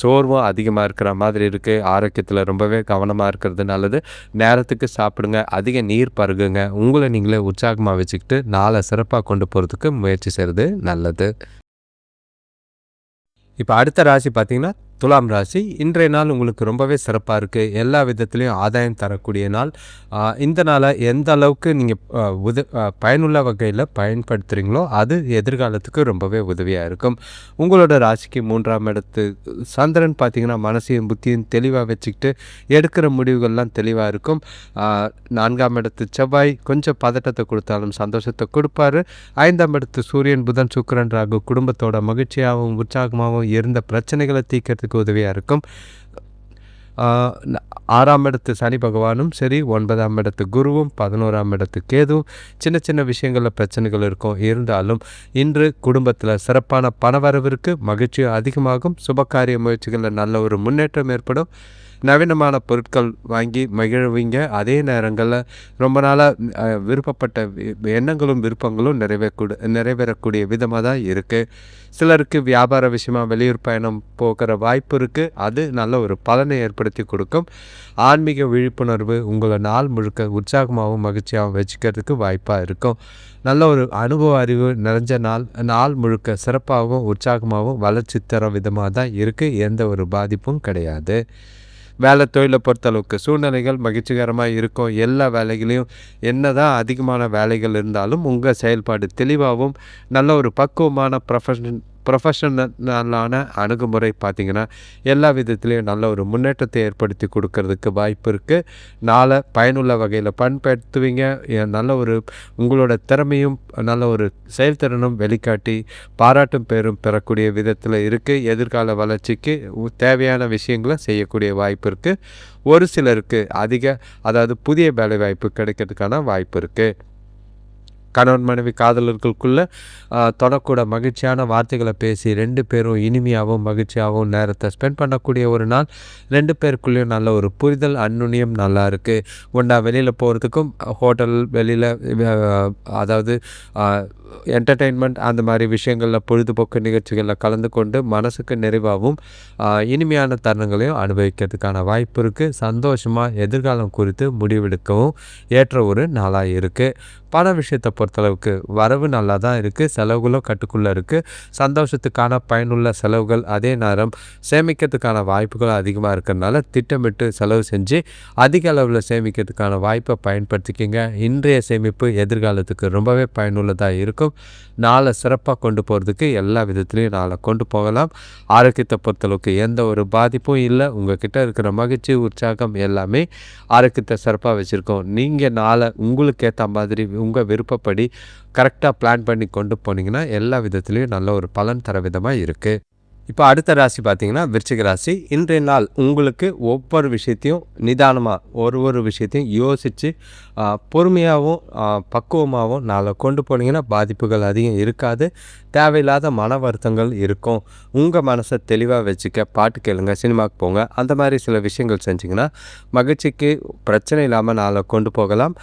சோர்வோ அதிகமாக இருக்கிற மாதிரி இருக்குது. ஆரோக்கியத்தில் ரொம்பவே கவனமாக இருக்கிறது நல்லது. நேரத்துக்கு சாப்பிடுங்க. அதிக நீர் பருகுங்க. உங்களை நீங்களே உற்சாகமாக வச்சுக்கிட்டு நாளை சிறப்பாக கொண்டு போகிறதுக்கு முயற்சி செய்கிறது நல்லது. இப்போ அடுத்த ராசி பார்த்திங்கன்னா துலாம் ராசி. இன்றைய நாள் உங்களுக்கு ரொம்பவே சிறப்பாக இருக்குது. எல்லா விதத்துலேயும் ஆதாயம் தரக்கூடிய நாள். இந்த நாளை எந்த அளவுக்கு நீங்கள் பயனுள்ள வகையில் பயன்படுத்துகிறீங்களோ அது எதிர்காலத்துக்கு ரொம்பவே உதவியாக இருக்கும். உங்களோட ராசிக்கு 3ஆம் இடத்து சந்திரன் பார்த்திங்கன்னா மனசையும் புத்தியும் தெளிவாக வச்சுக்கிட்டு எடுக்கிற முடிவுகள்லாம் தெளிவாக இருக்கும். 4ஆம் இடத்து செவ்வாய் கொஞ்சம் பதட்டத்தை கொடுத்தாலும் சந்தோஷத்தை கொடுப்பாரு. 5ஆம் இடத்து சூரியன் புதன் சுக்கிரன் ராகு குடும்பத்தோட மகிழ்ச்சியாகவும் உற்சாகமாகவும் இருந்த பிரச்சனைகளை தீர்க்கறதுக்கு உதவியாக இருக்கும். 6ஆம் இடத்து சனி பகவானும் சரி, 9ஆம் இடத்து குருவும் 11ஆம் இடத்து கேதுவும் சின்ன சின்ன விஷயங்களில் பிரச்சனைகள் இருக்கும். இருந்தாலும் இன்று குடும்பத்தில் சிறப்பான பணவரவிற்கு மகிழ்ச்சி அதிகமாகும். சுபகாரிய முயற்சிகளில் நல்ல ஒரு முன்னேற்றம் ஏற்படும். நவீனமான பொருட்கள் வாங்கி மகிழ்வீங்க. அதே நேரங்களில் ரொம்ப நாளாக விருப்பப்பட்ட எண்ணங்களும் விருப்பங்களும் நிறைவேறக்கூடிய விதமாக தான் இருக்குது. சிலருக்கு வியாபார விஷயமாக வெளியூர் பயணம் போகிற வாய்ப்பு இருக்குது. அது நல்ல ஒரு பலனை ஏற்படுத்தி கொடுக்கும். ஆன்மீக விழிப்புணர்வு உங்களை நாள் முழுக்க உற்சாகமாகவும் மகிழ்ச்சியாகவும் வச்சுக்கிறதுக்கு வாய்ப்பாக இருக்கும். நல்ல ஒரு அனுபவ அறிவு நிறைஞ்ச நாள் முழுக்க சிறப்பாகவும் உற்சாகமாகவும் வளர்ச்சி தர விதமாக தான் இருக்குது. எந்த ஒரு பாதிப்பும் கிடையாது. வேலை தொழிலை பொறுத்தளவுக்கு சூழ்நிலைகள் மகிழ்ச்சிகரமாக இருக்கும். எல்லா வேலைகளையும் என்ன தான் அதிகமான வேலைகள் இருந்தாலும் உங்கள் செயல்பாடு தெளிவாகவும் நல்ல ஒரு பக்குவமான ப்ரொஃபஷனலான அணுகுமுறை பார்த்திங்கன்னா எல்லா விதத்துலேயும் நல்ல ஒரு முன்னேற்றத்தை ஏற்படுத்தி கொடுக்கறதுக்கு வாய்ப்பு இருக்குது. நாளை பயனுள்ள வகையில் பயன்படுத்துவீங்க. நல்ல ஒரு உங்களோட திறமையும் நல்ல ஒரு செயல்திறனும் வெளிக்காட்டி பாராட்டும் பேரும் பெறக்கூடிய விதத்தில் இருக்குது. எதிர்கால வளர்ச்சிக்கு தேவையான விஷயங்களை செய்யக்கூடிய வாய்ப்பு இருக்குது. ஒரு சிலருக்கு புதிய வேலை வாய்ப்பு கிடைக்கிறதுக்கான வாய்ப்பு இருக்குது. கணவன் மனைவி காதலர்களுக்குள்ளே தொடக்கூட மகிழ்ச்சியான வார்த்தைகளை பேசி 2 பேரும் இனிமையாகவும் மகிழ்ச்சியாகவும் நேரத்தை ஸ்பெண்ட் பண்ணக்கூடிய ஒரு நாள். 2 பேருக்குள்ளேயும் நல்ல ஒரு புரிதல் அன்னுன்யம் நல்லா இருக்குது. ஒன்றா வெளியில் போகிறதுக்கும் ஹோட்டல் வெளியில் என்டர்டெயின்மெண்ட் அந்த மாதிரி விஷயங்களில் பொழுதுபோக்கு நிகழ்ச்சிகளில் கலந்து கொண்டு மனசுக்கு நிறைவாகவும் இனிமையான தருணங்களையும் அனுபவிக்கிறதுக்கான வாய்ப்பு இருக்குது. சந்தோஷமாக எதிர்காலம் குறித்து முடிவெடுக்கவும் ஏற்ற ஒரு நாளாக இருக்குது. பண விஷயத்தை பொறுத்தளவுக்கு வரவு நல்லா தான் இருக்குது. செலவுகளும் கட்டுக்குள்ளே இருக்குது. சந்தோஷத்துக்கான பயனுள்ள செலவுகள் அதே நேரம் சேமிக்கிறதுக்கான வாய்ப்புகள் அதிகமாக இருக்கிறதுனால திட்டமிட்டு செலவு செஞ்சு அதிக அளவில் சேமிக்கிறதுக்கான வாய்ப்பை பயன்படுத்திக்கிங்க. இன்றைய சேமிப்பு எதிர்காலத்துக்கு ரொம்பவே பயனுள்ளதாக இருக்கும். நாளை சிறப்பாக கொண்டு போகிறதுக்கு எல்லா விதத்துலையும் நாளை கொண்டு போகலாம். ஆரோக்கியத்தை பொறுத்தளவுக்கு எந்த ஒரு பாதிப்பும் இல்லை. உங்ககிட்ட இருக்கிற மகிழ்ச்சி உற்சாகம் எல்லாமே ஆரோக்கியத்தை சிறப்பாக வச்சுருக்கோம். நீங்கள் நாளை உங்களுக்கு ஏற்ற மாதிரி உங்கள் விருப்பப்படி கரெக்டாக பிளான் பண்ணி கொண்டு போனீங்கன்னா எல்லா விதத்துலேயும் நல்ல ஒரு பலன் தர விதமாக இருக்குது. இப்போ அடுத்த ராசி பார்த்தீங்கன்னா விருச்சிக ராசி. இன்றைய நாள் உங்களுக்கு ஒவ்வொரு விஷயத்தையும் நிதானமாக ஒரு விஷயத்தையும் யோசித்து பொறுமையாகவும் பக்குவமாகவும் நாளை கொண்டு போனீங்கன்னா பாதிப்புகள் அதிகம் இருக்காது. தேவையில்லாத மன வருத்தங்கள் இருக்கும். உங்கள் மனசை தெளிவாக வச்சுக்க பாட்டு கேளுங்க, சினிமாவுக்கு போங்க. அந்த மாதிரி சில விஷயங்கள் செஞ்சிங்கன்னா மகிழ்ச்சிக்கு பிரச்சனை இல்லாமல் நாளை கொண்டு போகலாம்.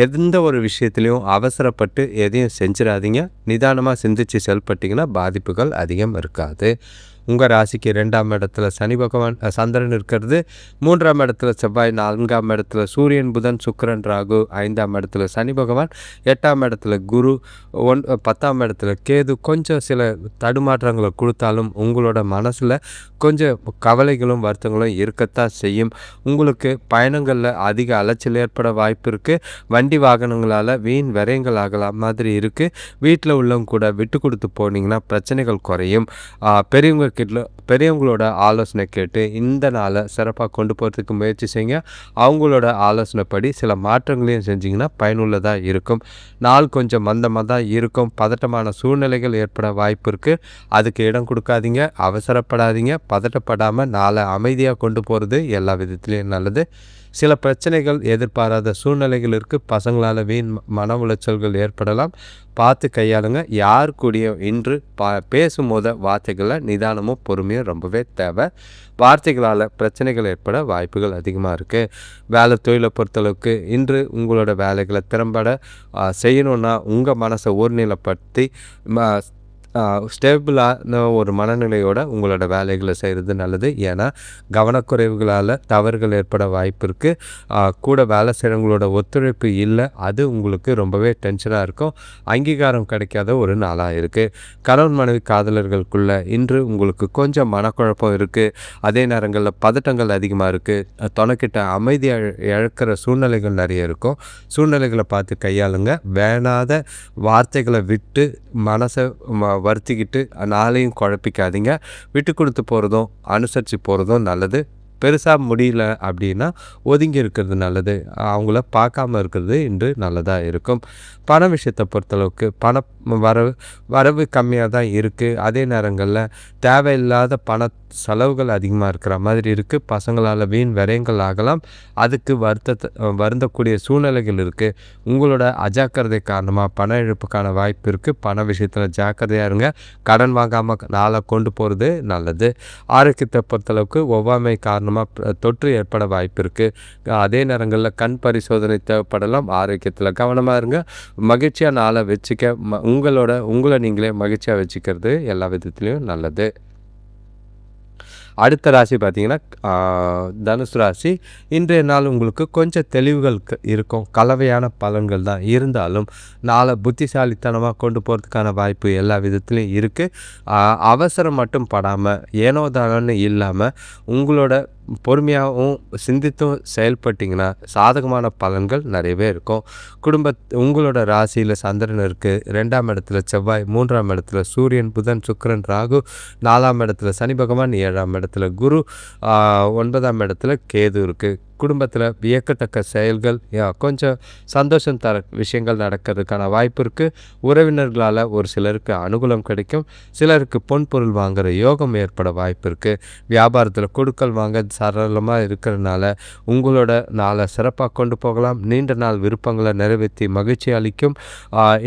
எந்த ஒரு விஷயத்துலையும் அவசரப்பட்டு எதையும் செஞ்சிடாதீங்க. நிதானமாக சிந்தித்து செயல்பட்டிங்கன்னா பாதிப்புகள் அதிகம் இருக்காது. உங்கள் ராசிக்கு 2ஆம் இடத்துல சனி பகவான் சந்திரன் இருக்கிறது, 3ஆம் இடத்துல செவ்வாய், 4ஆம் இடத்துல சூரியன், புதன், சுக்கிரன், ராகு, 5ஆம் இடத்துல சனி பகவான், 8ஆம் இடத்துல குரு, 10ஆம் இடத்துல கேது. கொஞ்சம் சில தடுமாற்றங்களை கொடுத்தாலும் உங்களோட மனசில் கொஞ்சம் கவலைகளும் வருத்தங்களும் இருக்கத்தான் செய்யும். உங்களுக்கு பயணங்களில் அதிக அலைச்சல் ஏற்பட வாய்ப்பு இருக்குது. வண்டி வாகனங்களால் வீண் விரயங்கள் ஆகலாம் மாதிரி இருக்குது. வீட்டில் உள்ளவங்க கூட விட்டு கொடுத்து போனீங்கன்னா பிரச்சனைகள் குறையும். பெரியவங்களோட ஆலோசனை கேட்டு இந்த நாளை சிறப்பாக கொண்டு போகிறதுக்கு முயற்சி செய்யுங்க. அவங்களோட ஆலோசனைப்படி சில மாற்றங்களையும் செஞ்சிங்கன்னா பயனுள்ளதாக இருக்கும். நாள் கொஞ்சம் மந்தமாக தான் இருக்கும். பதட்டமான சூழ்நிலைகள் ஏற்பட வாய்ப்பு இருக்குது. அதுக்கு இடம் கொடுக்காதீங்க, அவசரப்படாதீங்க. பதட்டப்படாமல் நாளை அமைதியாக கொண்டு போகிறது எல்லா விதத்துலேயும் நல்லது. சில பிரச்சனைகள், எதிர்பாராத சூழ்நிலைகள் இருக்குது. பசங்களால் வீண் மன உளைச்சல்கள் ஏற்படலாம். பார்த்து கையாளுங்க. யார் கூடிய இன்று பேசும்போது வார்த்தைகளில் நிதானமும் பொறுமையும் ரொம்பவே தேவை. வார்த்தைகளால் பிரச்சனைகள் ஏற்பட வாய்ப்புகள் அதிகமாக இருக்குது. வேலை தொழிலை பொறுத்தளவுக்கு இன்று உங்களோட வேலைகளை திறம்பட செய்யணுன்னா உங்கள் மனசை ஒருநிலைப்படுத்தி ஸ்டேபிளான ஒரு மனநிலையோடு உங்களோட வேலைகளை செய்கிறது நல்லது. ஏன்னா கவனக்குறைவுகளால் தவறுகள் ஏற்பட வாய்ப்பு இருக்குது. கூட வேலை செய்கிறவங்களோட ஒத்துழைப்பு இல்லை, அது உங்களுக்கு ரொம்பவே டென்ஷனாக இருக்கும். அங்கீகாரம் கிடைக்காத ஒரு நாளாக இருக்குது. கணவன் மனைவி காதலர்களுக்குள்ள இன்று உங்களுக்கு கொஞ்சம் மனக்குழப்பம் இருக்குது. அதே நேரங்களில் பதட்டங்கள் அதிகமாக இருக்குது. துணைக்கிட்ட அமைதியாக இழக்கிற சூழ்நிலைகள் நிறைய இருக்கும். சூழ்நிலைகளை பார்த்து கையாளுங்க. வேணாத வார்த்தைகளை விட்டு மனசை வருத்திக்கிட்டு நாளையும் குழப்பிக்காதீங்க. விட்டு கொடுத்து போகிறதும் அனுசரித்து போகிறதும் நல்லது. பெருசாக முடியல அப்படின்னா ஒதுங்கி இருக்கிறது நல்லது. அவங்கள பார்க்காம இருக்கிறது இன்று நல்லதாக இருக்கும். பண விஷயத்தை பொறுத்தளவுக்கு வரவு கம்மியாக தான் இருக்குது. அதே நேரங்களில் தேவையில்லாத செலவுகள் அதிகமாக இருக்கிற மாதிரி இருக்குது. பசங்களால் வீண் விரயங்கள் ஆகலாம். அதுக்கு வருந்தக்கூடிய சூழ்நிலைகள் இருக்குது. உங்களோட அஜாக்கிரதை காரணமாக பண இழப்புக்கான வாய்ப்பு இருக்குது. பண விஷயத்தில் ஜாக்கிரதையாக இருங்க. கடன் வாங்காமல் நாளை கொண்டு போகிறது நல்லது. ஆரோக்கியத்தை பொறுத்தளவுக்கு ஒவ்வாமை காரணமாக தொற்று ஏற்பட வாய்ப்பு இருக்குது. அதே நேரங்களில் கண் பரிசோதனை தேவைப்படலாம். ஆரோக்கியத்தில் கவனமாக இருங்க. மகிழ்ச்சியாக நாளை வச்சுக்க உங்களை நீங்களே மகிழ்ச்சியாக வச்சுக்கிறது எல்லா விதத்துலேயும் நல்லது. அடுத்த ராசி பார்த்திங்கன்னா தனுசு ராசி. இன்றைய நாள் உங்களுக்கு கொஞ்சம் தெளிவுகள் இருக்கும். கலவையான பலன்கள் தான் இருந்தாலும் நாளை புத்திசாலித்தனமாக கொண்டு போகிறதுக்கான வாய்ப்பு எல்லா விதத்துலேயும் இருக்குது. அவசரம் மட்டும் படாமல் ஏனோ தானோன்னு இல்லாமல் உங்களோட பொறுமையாகவும் சிந்தித்தும் செயல்பட்டிங்கன்னா சாதகமான பலன்கள் நிறையவே இருக்கும். உங்களோட ராசியில் சந்திரன் இருக்குது, 2ஆம் இடத்துல செவ்வாய், 3ஆம் இடத்துல சூரியன், புதன், சுக்கிரன், ராகு, 4ஆம் இடத்துல சனி பகவான், 7ஆம் இடத்துல குரு, 9ஆம் இடத்துல கேது இருக்குது. குடும்பத்தில் வியக்கத்தக்க செயல்கள், கொஞ்சம் சந்தோஷம் தர விஷயங்கள் நடக்கிறதுக்கான வாய்ப்பு இருக்குது. உறவினர்களால் ஒரு சிலருக்கு அனுகூலம் கிடைக்கும். சிலருக்கு பொன் பொருள் வாங்குகிற யோகம் ஏற்பட வாய்ப்பு இருக்குது. வியாபாரத்தில் கொடுக்கல் வாங்க சரளமாக இருக்கிறதுனால உங்களோட நாளை சிறப்பாக கொண்டு போகலாம். நீண்ட நாள் விருப்பங்களை நிறைவேற்றி மகிழ்ச்சி அளிக்கும்.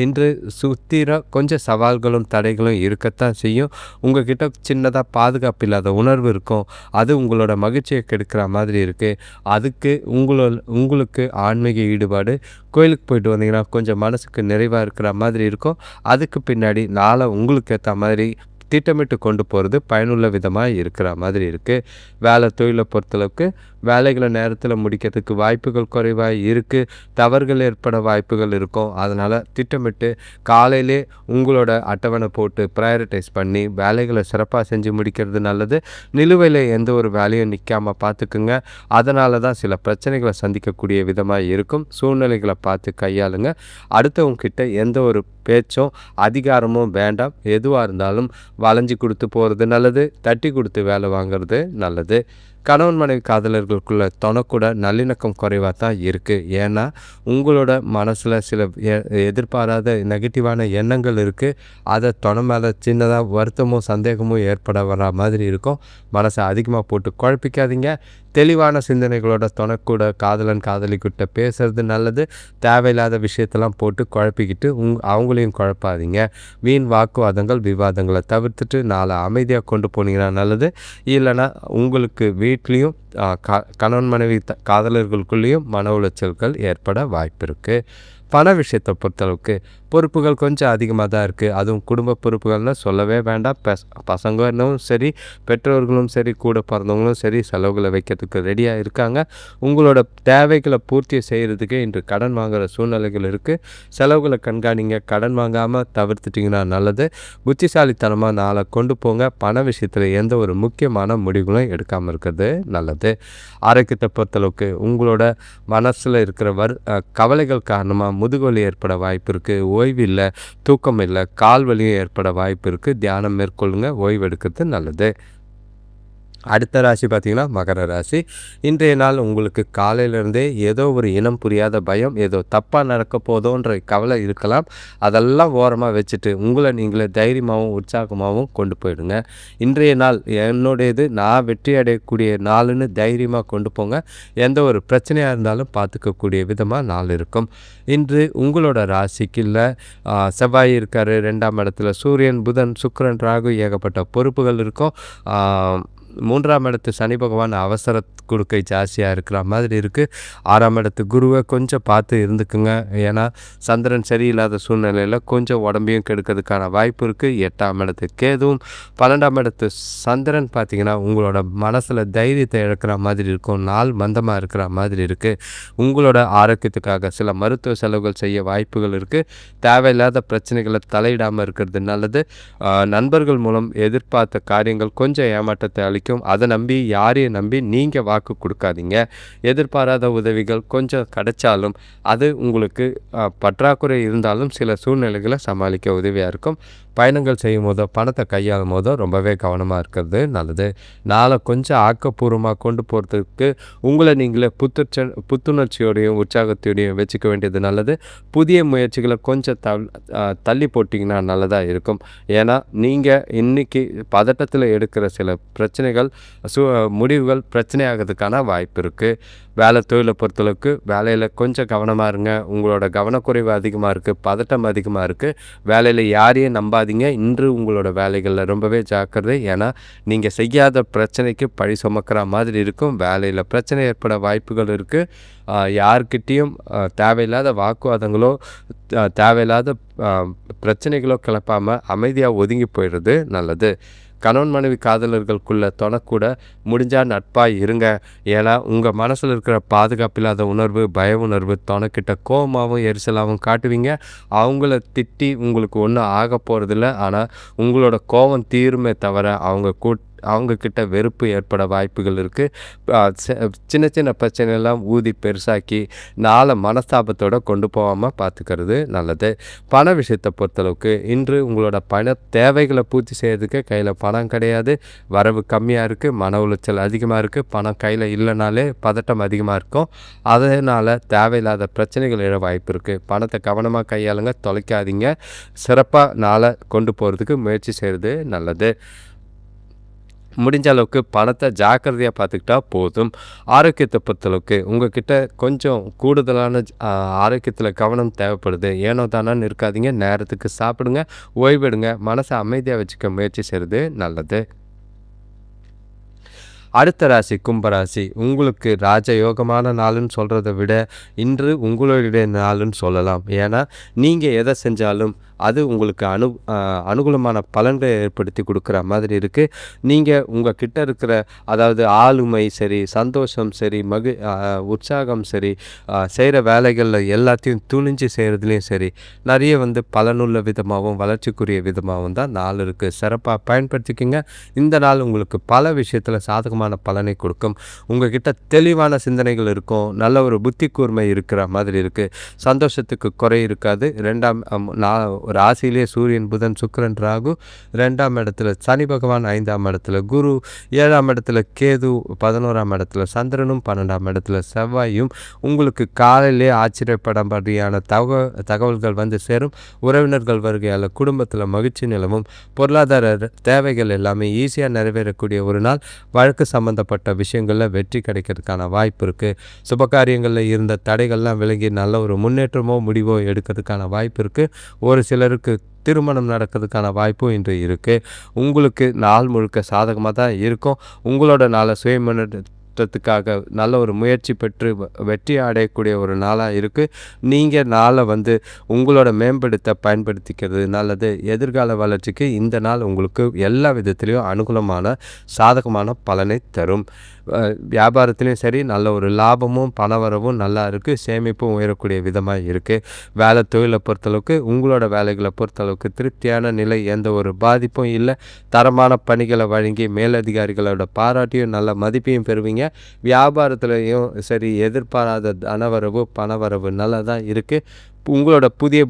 இன்று சுத்திர கொஞ்சம் சவால்களும் தடைகளும் இருக்கத்தான் செய்யும். உங்ககிட்ட சின்னதாக பாதுகாப்பு இல்லாத உணர்வு இருக்கும். அது உங்களோட மகிழ்ச்சியை கெடுக்கிற மாதிரி இருக்குது. அதுக்கு உங்களுக்கு ஆன்மீக ஈடுபாடு, கோயிலுக்கு போயிட்டு வந்தீங்கன்னா கொஞ்சம் மனசுக்கு நிறைவாக இருக்கிற மாதிரி இருக்கும். அதுக்கு பின்னாடி நாளை உங்களுக்கு ஏற்ற மாதிரி திட்டமிட்டு கொண்டு போகிறது பயனுள்ள விதமாக இருக்கிற மாதிரி இருக்குது. வேலை தொழிலை பொறுத்தளவுக்கு வேலைகளை நேரத்தில் முடிக்கிறதுக்கு வாய்ப்புகள் குறைவாக இருக்குது. தவறுகள் ஏற்பட வாய்ப்புகள் இருக்கும். அதனால் திட்டமிட்டு காலையிலே உங்களோட அட்டவணை போட்டு ப்ரையாரிட்டைஸ் பண்ணி வேலைகளை சிறப்பாக செஞ்சு முடிக்கிறது நல்லது. நிலுவையில் எந்த ஒரு வேலையும் நிற்காமல் பார்த்துக்குங்க. அதனால தான் சில பிரச்சனைகளை சந்திக்கக்கூடிய விதமாக இருக்கும். சூழ்நிலைகளை பார்த்து கையாளுங்க. அடுத்தவங்கக்கிட்ட எந்த ஒரு பேச்சும் அதிகாரமும் வேண்டாம். எதுவாக இருந்தாலும் வளைஞ்சி கொடுத்து போகிறது நல்லது. தட்டி கொடுத்து வேலை வாங்கிறது நல்லது. கணவன் மனைவி காதலர்களுக்குள்ள தொணக்கூட நல்லிணக்கம் குறைவாக தான் இருக்குது. ஏன்னா உங்களோட மனசில் சில எதிர்பாராத நெகட்டிவான எண்ணங்கள் இருக்குது. அதை தொணை மேலே சின்னதாக வருத்தமும் சந்தேகமும் ஏற்பட வர மாதிரி இருக்கும். மனசை அதிகமாக போட்டு குழப்பிக்காதீங்க. தெளிவான சிந்தனைகளோட தொணக்கூட காதலன் காதலிக்கிட்ட பேசுறது நல்லது. தேவையில்லாத விஷயத்தெல்லாம் போட்டு குழப்பிக்கிட்டு அவங்களையும் குழப்பாதீங்க. வீண் வாக்குவாதங்கள் விவாதங்களை தவிர்த்துட்டு நாளை அமைதியாக கொண்டு போனீங்கன்னா நல்லது. இல்லைன்னா உங்களுக்கு வீட்லேயும் கணவன் மனைவி காதலர்களுக்குள்ளேயும் மன உளைச்சல்கள் ஏற்பட வாய்ப்பு இருக்குது. பண விஷயத்தை பொறுத்தளவுக்கு பொறுப்புகள் கொஞ்சம் அதிகமாக தான் இருக்குது. அதுவும் குடும்ப பொறுப்புகள்னு சொல்லவே வேண்டாம். பசங்களும் சரி, பெற்றோர்களும் சரி, கூட பிறந்தவங்களும் சரி செலவுகளை வைக்கிறதுக்கு ரெடியாக இருக்காங்க. உங்களோட தேவைகளை பூர்த்தி செய்கிறதுக்கு இன்று கடன் வாங்குகிற சூழ்நிலைகள் இருக்குது. செலவுகளை கண்காணிங்க. கடன் வாங்காமல் தவிர்த்துட்டிங்கன்னா நல்லது. புத்திசாலித்தனமாக நாளை கொண்டு போங்க. பண விஷயத்தில் எந்த ஒரு முக்கியமான முடிவுகளும் எடுக்காமல் இருக்கிறது நல்லது. ஆரோக்கியத்தை பொறுத்தளவுக்கு உங்களோட மனசில் இருக்கிற கவலைகள் காரணமாக முதுகுவலி ஏற்பட வாய்ப்பு இருக்குது. ஓய்வு இல்லை, தூக்கம் இல்லை, கால் வலியும் ஏற்பட வாய்ப்பு இருக்குது. தியானம் மேற்கொள்ளுங்க. ஓய்வு எடுக்கிறது நல்லது. அடுத்த ராசி பார்த்திங்கன்னா மகர ராசி. இன்றைய நாள் உங்களுக்கு காலையிலேருந்தே ஏதோ ஒரு இனம் புரியாத பயம், ஏதோ தப்பாக நடக்க போதோன்ற கவலை இருக்கலாம். அதெல்லாம் ஓரமாக வச்சுட்டு உங்களை நீங்களே தைரியமாகவும் உற்சாகமாகவும் கொண்டு போயிடுங்க. இன்றைய நாள் என்னுடையது, நான் வெற்றி அடையக்கூடிய நாளுன்னு தைரியமாக கொண்டு போங்க. எந்த ஒரு பிரச்சனையாக இருந்தாலும் பார்த்துக்கக்கூடிய விதமாக நாள் இருக்கும். இன்று உங்களோட ராசிக்கு இல்லை செவ்வாய் இருக்கார் 2ஆம் இடத்துல. சூரியன், புதன், சுக்கிரன், ராகு ஏகப்பட்ட பொறுப்புகள் இருக்கும். 3ஆம் இடத்து சனி பகவான் அவசர கொடுக்கை ஜாஸ்தியாக இருக்கிற மாதிரி இருக்குது. 6ஆம் இடத்து குருவை கொஞ்சம் பார்த்து இருந்துக்குங்க. ஏன்னா சந்திரன் சரியில்லாத சூழ்நிலையில் கொஞ்சம் உடம்பையும் கெடுக்கிறதுக்கான வாய்ப்பு இருக்குது. 8ஆம் இடத்து கேதுவும் 12ஆம் இடத்து சந்திரன் பார்த்திங்கன்னா உங்களோட மனசில் தைரியத்தை இழக்கிற மாதிரி இருக்கும். நாள் மந்தமாக இருக்கிற மாதிரி இருக்குது. உங்களோட ஆரோக்கியத்துக்காக சில மருத்துவ செலவுகள் செய்ய வாய்ப்புகள் இருக்குது. தேவையில்லாத பிரச்சனைகளை தலையிடாமல் இருக்கிறது நல்லது. நண்பர்கள் மூலம் எதிர்பார்த்த காரியங்கள் கொஞ்சம் ஏமாற்றத்தை அளிக்கும். அதை நம்பி யாரையும் நம்பி நீங்கள் வாக்கு கொடுக்காதீங்க. எதிர்பாராத உதவிகள் கொஞ்சம் கிடைச்சாலும் அது உங்களுக்கு பற்றாக்குறை இருந்தாலும் சில சூழ்நிலைகளை சமாளிக்க உதவியாக இருக்கும். பயணங்கள் செய்யும் போதோ பணத்தை கையாளும் போதோ ரொம்பவே கவனமாக இருக்கிறது நல்லது. நாளை கொஞ்சம் ஆக்கப்பூர்வமாக கொண்டு போகிறதுக்கு உங்களை நீங்களே புத்துணர்ச்சியோடையும் உற்சாகத்தோடையும் வச்சுக்க வேண்டியது நல்லது. புதிய முயற்சிகளை கொஞ்சம் தள்ளி போட்டிங்கன்னா நல்லதாக இருக்கும். ஏன்னா நீங்கள் இன்றைக்கி பதட்டத்தில் எடுக்கிற சில பிரச்சனைகள் முடிவுகள் பிரச்சனையாகிறதுக்கான வாய்ப்பு இருக்குது. வேலை தொழிலை பொறுத்தளவுக்கு வேலையில் கொஞ்சம் கவனமாக இருங்க. உங்களோட கவனக்குறைவு அதிகமாக இருக்குது, பதட்டம் அதிகமாக இருக்குது. வேலையில் யாரையும் நம்பாதீங்க. இன்று உங்களோட வேலைகளில் ரொம்பவே ஜாக்கிரதை. ஏன்னா நீங்கள் செய்யாத பிரச்சனைக்கு பழி சுமக்கிற மாதிரி இருக்கும். வேலையில் பிரச்சனை ஏற்பட வாய்ப்புகள் இருக்குது. யார்கிட்டையும் தேவையில்லாத வாக்குவாதங்களோ தேவையில்லாத பிரச்சனைகளோ கிளப்பாமல் அமைதியாக ஒதுங்கி போயிடுறது நல்லது. கணவன் மனைவி காதலர்களுக்குள்ள தொணக்கூட முடிஞ்சால் நட்பாக இருங்க. ஏன்னா உங்கள் மனசில் இருக்கிற பாதுகாப்பில்லாத உணர்வு, பய உணர்வு தொணக்கிட்ட கோபமாகவும் எரிச்சலாகவும் காட்டுவீங்க. அவங்கள திட்டி உங்களுக்கு ஒன்றும் ஆக போகிறதில்ல. ஆனால் உங்களோட கோபம் தீருமே தவிர அவங்கக்கிட்ட வெறுப்பு ஏற்பட வாய்ப்புகள் இருக்குது. சின்ன சின்ன பிரச்சனையெல்லாம் ஊதி பெருசாக்கி நாளை மனஸ்தாபத்தோடு கொண்டு போகாமல் பார்த்துக்கிறது நல்லது. பண விஷயத்தை பொறுத்தளவுக்கு இன்று உங்களோட பண தேவைகளை பூர்த்தி செய்கிறதுக்கு கையில் பணம் கிடையாது. வரவு கம்மியாக இருக்குது. மன உளைச்சல் அதிகமாக இருக்குது. பணம் கையில் இல்லைனாலே பதட்டம் அதிகமாக இருக்கும். அதனால் தேவையில்லாத பிரச்சனைகள் எழ வாய்ப்பு இருக்குது. பணத்தை கவனமாக கையாளுங்க, தொலைக்காதீங்க. சிறப்பாக நாளை கொண்டு போகிறதுக்கு முயற்சி செய்கிறது நல்லது. முடிஞ்ச அளவுக்கு பணத்தை ஜாக்கிரதையாக பார்த்துக்கிட்டா போதும். ஆரோக்கியத்தை பொறுத்தளவுக்கு உங்கள்கிட்ட கொஞ்சம் கூடுதலான ஆரோக்கியத்தில் கவனம் தேவைப்படுது. ஏனோ தானான்னு இருக்காதீங்க. நேரத்துக்கு சாப்பிடுங்க, ஓய்வெடுங்க. மனசை அமைதியாக வச்சுக்க முயற்சி செய்கிறது நல்லது. அடுத்த ராசி கும்பராசி. உங்களுக்கு ராஜயோகமான நாளுன்னு சொல்கிறத விட இன்று உங்களுடைய நாளுன்னு சொல்லலாம். ஏன்னா நீங்கள் எதை செஞ்சாலும் அது உங்களுக்கு அனுகூலமான பலன்களை ஏற்படுத்தி கொடுக்குற மாதிரி இருக்குது. நீங்கள் உங்கள் கிட்ட இருக்கிற அதாவது ஆளுமை சரி, சந்தோஷம் சரி, உற்சாகம் சரி, செய்கிற வேலைகளில் எல்லாத்தையும் துணிஞ்சு செய்கிறதுலையும் சரி நிறைய பலனுள்ள விதமாகவும் வளர்ச்சிக்குரிய விதமாகவும் தான் நாள் இருக்குது. சிறப்பாக பயன்படுத்திக்கோங்க. இந்த நாள் உங்களுக்கு பல விஷயத்தில் சாதகமான பலனை கொடுக்கும். உங்ககிட்ட தெளிவான சிந்தனைகள் இருக்கும். நல்ல ஒரு புத்தி கூர்மை இருக்கிற மாதிரி இருக்குது. சந்தோஷத்துக்கு குறை இருக்காது. ராசியிலே சூரியன் புதன் சுக்கிரன் ராகு, 2ஆம் இடத்துல சனி பகவான், 5ஆம் இடத்துல குரு, 7ஆம் இடத்துல கேது, 11ஆம் இடத்துல சந்திரனும், 12ஆம் இடத்துல செவ்வாயும் உங்களுக்கு காலையிலே ஆச்சரியப்படும்படியான தகவல்கள் வந்து சேரும். உறவினர்கள் வருகையால் குடும்பத்தில் மகிழ்ச்சி நிலவும். பொருளாதார தேவைகள் எல்லாமே ஈஸியாக நிறைவேறக்கூடிய ஒரு நாள். வழக்கு சம்பந்தப்பட்ட விஷயங்களில் வெற்றி கிடைக்கிறதுக்கான வாய்ப்பு இருக்குது. சுபகாரியங்களில் இருந்த தடைகள்லாம் விலகி நல்ல ஒரு முன்னேற்றமோ முடிவோ எடுக்கிறதுக்கான வாய்ப்பு இருக்குது. ஒரு சிலருக்கு திருமணம் நடக்கிறதுக்கான வாய்ப்பும் இன்று இருக்குது. உங்களுக்கு நாள் முழுக்க சாதகமாக தான் இருக்கும். உங்களோட நாளை சுயமுன்னேற்றத்துக்காக நல்ல ஒரு முயற்சி பெற்று வெற்றி அடையக்கூடிய ஒரு நாளாக இருக்குது. நீங்கள் நாளை உங்களோட மேம்படுத்த பயன்படுத்திக்கிறது நல்லது. எதிர்கால வளர்ச்சிக்கு இந்த நாள் உங்களுக்கு எல்லா விதத்திலையும் அனுகூலமான சாதகமான பலனை தரும். வியாபாரத்துலேயும் சரி நல்ல ஒரு லாபமும் பணவரவும் நல்லா இருக்குது. சேமிப்பும் உயரக்கூடிய விதமாக இருக்குது. வேலை தொழிலை பொறுத்தளவுக்கு உங்களோட வேலைகளை பொறுத்தளவுக்கு திருப்தியான நிலை, எந்த ஒரு பாதிப்பும் இல்லை. தரமான பணிகளை வழங்கி மேலதிகாரிகளோட பாராட்டியும் நல்ல மதிப்பையும் பெறுவீங்க. வியாபாரத்துலேயும் சரி எதிர்பாராத தனவரவு பணவரவு நல்லா தான் இருக்குது. உங்களோட புதிய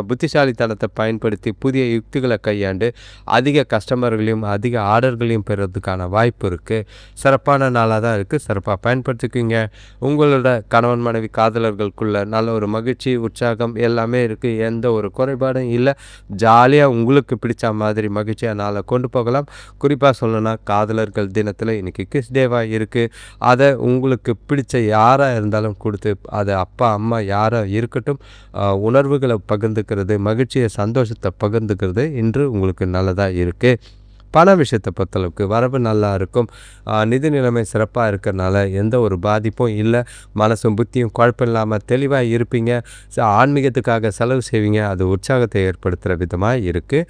புத்திசாலித்தனத்தை பயன்படுத்தி புதிய யுக்திகளை கையாண்டு அதிக கஸ்டமர்களையும் அதிக ஆர்டர்களையும் பெறுறதுக்கான வாய்ப்பு இருக்குது. சிறப்பான நாளாக தான் இருக்குது. சிறப்பாக பயன்படுத்திக்குங்க. உங்களோட கணவன் மனைவி காதலர்களுக்குள்ள நல்ல ஒரு மகிழ்ச்சி உற்சாகம் எல்லாமே இருக்குது. எந்த ஒரு குறைபாடும் இல்லை. ஜாலியாக உங்களுக்கு பிடிச்ச மாதிரி மகிழ்ச்சியாக நாளை கொண்டு போகலாம். குறிப்பாக சொல்லணும்னா காதலர்கள் தினத்தில் இன்றைக்கி கிஸ் டேவாக இருக்குது. அதை உங்களுக்கு பிடிச்ச யாராக இருந்தாலும் கொடுத்து, அதை அப்பா அம்மா யாராக இருக்கட்டும், உணர்வுகளை பகிர்ந்துக்கிறது, மகிழ்ச்சியை சந்தோஷத்தை பகிர்ந்துக்கிறது இன்று உங்களுக்கு நல்லதாக இருக்குது. பண விஷயத்தை பொறுத்தளவுக்கு வரவு நல்லா இருக்கும். நிதி நிலைமை சிறப்பாக இருக்கிறனால எந்த ஒரு பாதிப்பும் இல்லை. மனசும் புத்தியும் குழப்பம் இல்லாமல் தெளிவாக இருப்பீங்க. ஆன்மீகத்துக்காக செலவு செய்வீங்க. அது உற்சாகத்தை ஏற்படுத்துகிற விதமாக இருக்குது.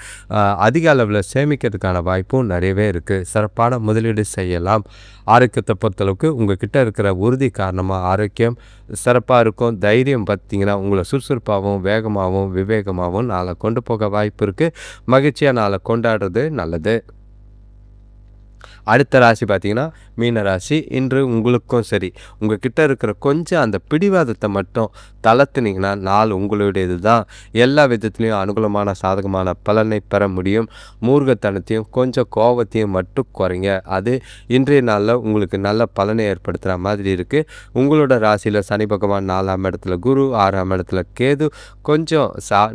அதிக அளவில் சேமிக்கிறதுக்கான வாய்ப்பும் நிறையவே இருக்குது. சிறப்பான முதலீடு செய்யலாம். ஆரோக்கியத்தை பொறுத்தளவுக்கு உங்கள் கிட்ட இருக்கிற உறுதி காரணமாக ஆரோக்கியம் சிறப்பாக இருக்கும். தைரியம் பார்த்திங்கன்னா உங்களை சுறுசுறுப்பாகவும் வேகமாகவும் விவேகமாகவும் நாளை கொண்டு போக வாய்ப்பு இருக்குது. மகிழ்ச்சியாக நாளை கொண்டாடுறது நல்லது. அடுத்த ராசி பார்த்திங்கன்னா மீன ராசி. இன்று உங்களுக்கும் சரி உங்கள்கிட்ட இருக்கிற கொஞ்சம் அந்த பிடிவாதத்தை மட்டும் தளர்த்துனீங்கன்னா நாள் உங்களுடையது தான். எல்லா விதத்துலேயும் அனுகூலமான சாதகமான பலனை பெற முடியும். மூர்க்கத்தனத்தையும் கொஞ்சம் கோபத்தையும் மட்டும் குறைங்க. அது இன்றைய நாளில் உங்களுக்கு நல்ல பலனை ஏற்படுத்துகிற மாதிரி இருக்குது. உங்களோட ராசியில் சனி பகவான் 4ஆம் இடத்துல குரு, 6ஆம் இடத்துல கேது. கொஞ்சம்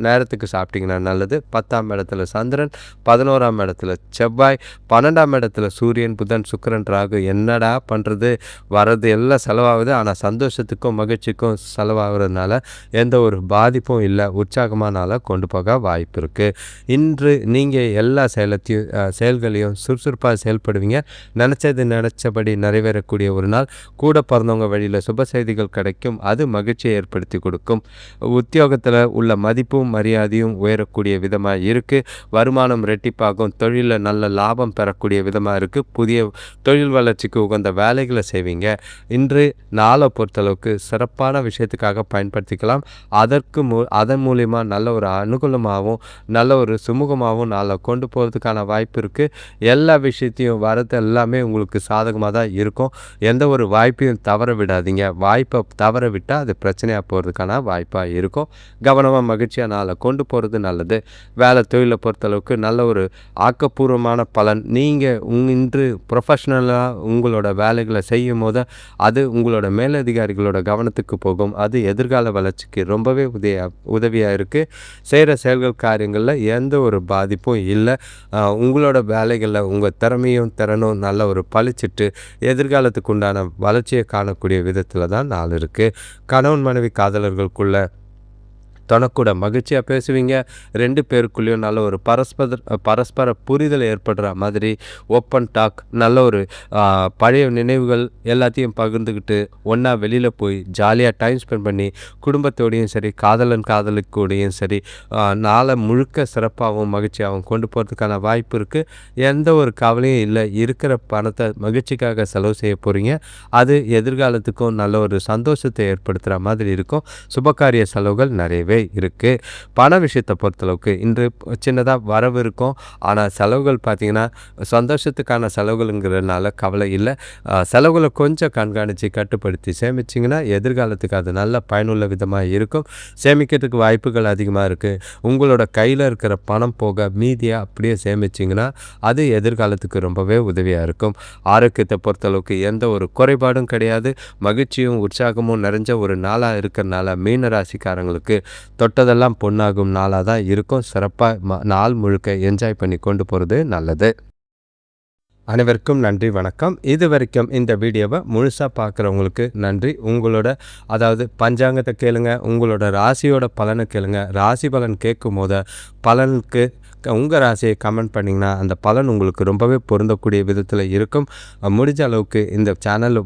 நேரத்துக்கு சாப்பிட்டிங்கன்னா நல்லது. 10ஆம் இடத்துல சந்திரன், 11ஆம் இடத்துல செவ்வாய், 12ஆம் இடத்துல சூரியன் புதன் சுக்கிரன் ராகு. என்னடா பண்ணுறது, வர்றது எல்லாம் செலவாகுது. ஆனால் சந்தோஷத்துக்கும் மகிழ்ச்சிக்கும் செலவாகிறதுனால எந்த ஒரு பாதிப்பும் இல்லை. உற்சாகமானால கொண்டு போக வாய்ப்பு இருக்குது. இன்று நீங்கள் எல்லா செயல்களையும் சுறுசுறுப்பாக செயல்படுவீங்க. நினச்சபடி நிறைவேறக்கூடிய ஒரு நாள். கூட பிறந்தவங்க வழியில் சுப செய்திகள் கிடைக்கும். அது மகிழ்ச்சியை ஏற்படுத்தி கொடுக்கும். உத்தியோகத்தில் உள்ள மதிப்பும் மரியாதையும் உயரக்கூடிய விதமாக இருக்குது. வருமானம் ரெட்டிப்பாகும். தொழிலில் நல்ல லாபம் பெறக்கூடிய விதமாக இருக்குது. புதிய தொழில் வளர்ச்சிக்கு உகந்த வேலைகளை செய்வீங்க. இன்று நாளை பொறுத்தளவுக்கு சிறப்பான விஷயத்துக்காக பயன்படுத்திக்கலாம். அதன் மூலிமா நல்ல ஒரு அனுகூலமாகவும் நல்ல ஒரு சுமூகமாகவும் நாளை கொண்டு போகிறதுக்கான வாய்ப்பு இருக்குது. எல்லா விஷயத்தையும் வரது எல்லாமே உங்களுக்கு சாதகமாக தான் இருக்கும். எந்த ஒரு வாய்ப்பையும் தவற விடாதீங்க. வாய்ப்பை தவற விட்டால் அது பிரச்சனையாக போகிறதுக்கான வாய்ப்பாக இருக்கும். கவனமாக மகிழ்ச்சியாக நாளை கொண்டு போகிறது நல்லது. வேலை தொழிலை பொறுத்தளவுக்கு நல்ல ஒரு ஆக்கப்பூர்வமான பலன். நீங்கள் இன்று ப்ரொஃபஷ்னலாக உங்களோட வேலைகளை செய்யும் போது அது உங்களோட மேலதிகாரிகளோட கவனத்துக்கு போகும். அது எதிர்கால வளர்ச்சிக்கு ரொம்பவே உதவியாக இருக்குது. செய்கிற செயல்கள் காரியங்களில் எந்த ஒரு பாதிப்பும் இல்லை. உங்களோட வேலைகளில் உங்கள் திறனும் நல்ல ஒரு பளிச்சிட்டு எதிர்காலத்துக்கு உண்டான வளர்ச்சியை காணக்கூடிய விதத்தில் தான் நாள் இருக்குது. கணவன் மனைவி காதலர்களுக்குள்ள தனக்கூட மகிழ்ச்சியாக பேசுவீங்க. 2 பேருக்குள்ளேயும் நல்ல ஒரு பரஸ்பர புரிதல் ஏற்படுற மாதிரி ஓப்பன் டாக், நல்ல ஒரு பழைய நினைவுகள் எல்லாத்தையும் பகிர்ந்துக்கிட்டு ஒன்றா வெளியில் போய் ஜாலியாக டைம் ஸ்பெண்ட் பண்ணி குடும்பத்தோடையும் சரி காதலுக்கூடையும் சரி நாளை முழுக்க சிறப்பாகவும் மகிழ்ச்சியாகவும் கொண்டு போகிறதுக்கான வாய்ப்பு இருக்குது. எந்த ஒரு கவலையும் இல்லை. இருக்கிற பணத்தை மகிழ்ச்சிக்காக செலவு செய்ய போகிறீங்க. அது எதிர்காலத்துக்கும் நல்ல ஒரு சந்தோஷத்தை ஏற்படுத்துகிற மாதிரி இருக்கும். சுபகாரிய செலவுகள் நிறையவே நல்லாவே இருக்குது. பண விஷயத்தை பொறுத்தளவுக்கு இன்று சின்னதாக வரவு இருக்கும். ஆனால் செலவுகள் பார்த்திங்கன்னா சந்தோஷத்துக்கான செலவுகளுங்கிறதுனால கவலை இல்லை. செலவுகளை கொஞ்சம் கண்காணித்து கட்டுப்படுத்தி சேமிச்சிங்கன்னா எதிர்காலத்துக்கு அது நல்ல பயனுள்ள விதமாக இருக்கும். சேமிக்கிறதுக்கு வாய்ப்புகள் அதிகமாக இருக்குது. உங்களோட கையில் இருக்கிற பணம் போக மீதியாக அப்படியே சேமிச்சிங்கன்னா அது எதிர்காலத்துக்கு ரொம்பவே உதவியாக இருக்கும். ஆரோக்கியத்தை பொறுத்தளவுக்கு எந்த ஒரு குறைபாடும் கிடையாது. மகிழ்ச்சியும் உற்சாகமும் நிறைஞ்ச ஒரு நாளாக இருக்கிறனால மீன ராசிக்காரங்களுக்கு தொட்டதெல்லாம் பொன்னாகும் நாளாக தான் இருக்கும். சிறப்பாக நாள் முழுக்க என்ஜாய் பண்ணி கொண்டு போகிறது நல்லது. அனைவருக்கும் நன்றி, வணக்கம். இது வரைக்கும் இந்த வீடியோவை முழுசாக பார்க்குறவங்களுக்கு நன்றி. உங்களோட அதாவது பஞ்சாங்கத்தை கேளுங்க, உங்களோட ராசியோட பலனை கேளுங்க. ராசி பலன் கேட்கும் போது பலனுக்கு உங்கள் ராசியை கமெண்ட் பண்ணிங்கன்னா அந்த பலன் உங்களுக்கு ரொம்பவே பொருந்தக்கூடிய விதத்தில் இருக்கும். முடிஞ்ச அளவுக்கு இந்த சேனல்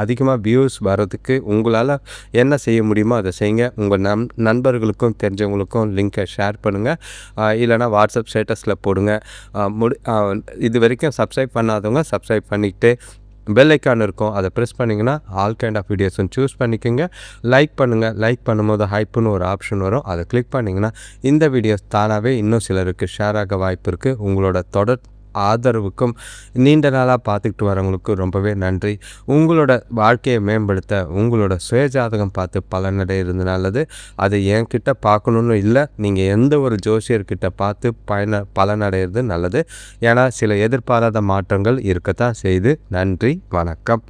அதிகமாக வியூஸ் வர்றதுக்கு உங்களால் என்ன செய்ய முடியுமோ அதை செய்யுங்க. உங்கள் நண்பர்களுக்கும் தெரிஞ்சவங்களுக்கும் லிங்கை ஷேர் பண்ணுங்கள். இல்லைனா வாட்ஸ்அப் ஸ்டேட்டஸில் போடுங்க. இது வரைக்கும் சப்ஸ்கிரைப் பண்ணாதவங்க சப்ஸ்கிரைப் பண்ணிக்கிட்டு பெல் ஐக்கான் இருக்கும், அதை ப்ரெஸ் பண்ணிங்கன்னா ஆல் கைண்ட் ஆஃப் வீடியோஸும் சூஸ் பண்ணிக்கோங்க. லைக் பண்ணுங்கள். லைக் பண்ணும்போது ஹைப்புன்னு ஒரு ஆப்ஷன் வரும், அதை கிளிக் பண்ணிங்கன்னா இந்த வீடியோஸ் தானாகவே இன்னும் சிலருக்கு ஷேர் ஆக வாய்ப்பு இருக்குது. உங்களோட தொடர் ஆதரவுக்கும் நீண்ட நாளாக பார்த்துக்கிட்டு வரவங்களுக்கும் ரொம்பவே நன்றி. உங்களோட வாழ்க்கையை மேம்படுத்த உங்களோட சுயஜாதகம் பார்த்து பலனடைகிறது நல்லது. அது என்கிட்ட பார்க்கணுன்னு இல்லை, நீங்கள் எந்த ஒரு ஜோசியர்கிட்ட பார்த்து பலனடைகிறது நல்லது. ஏன்னா சில எதிர்பாராத மாற்றங்கள் இருக்கத்தான் செய்யுது. நன்றி, வணக்கம்.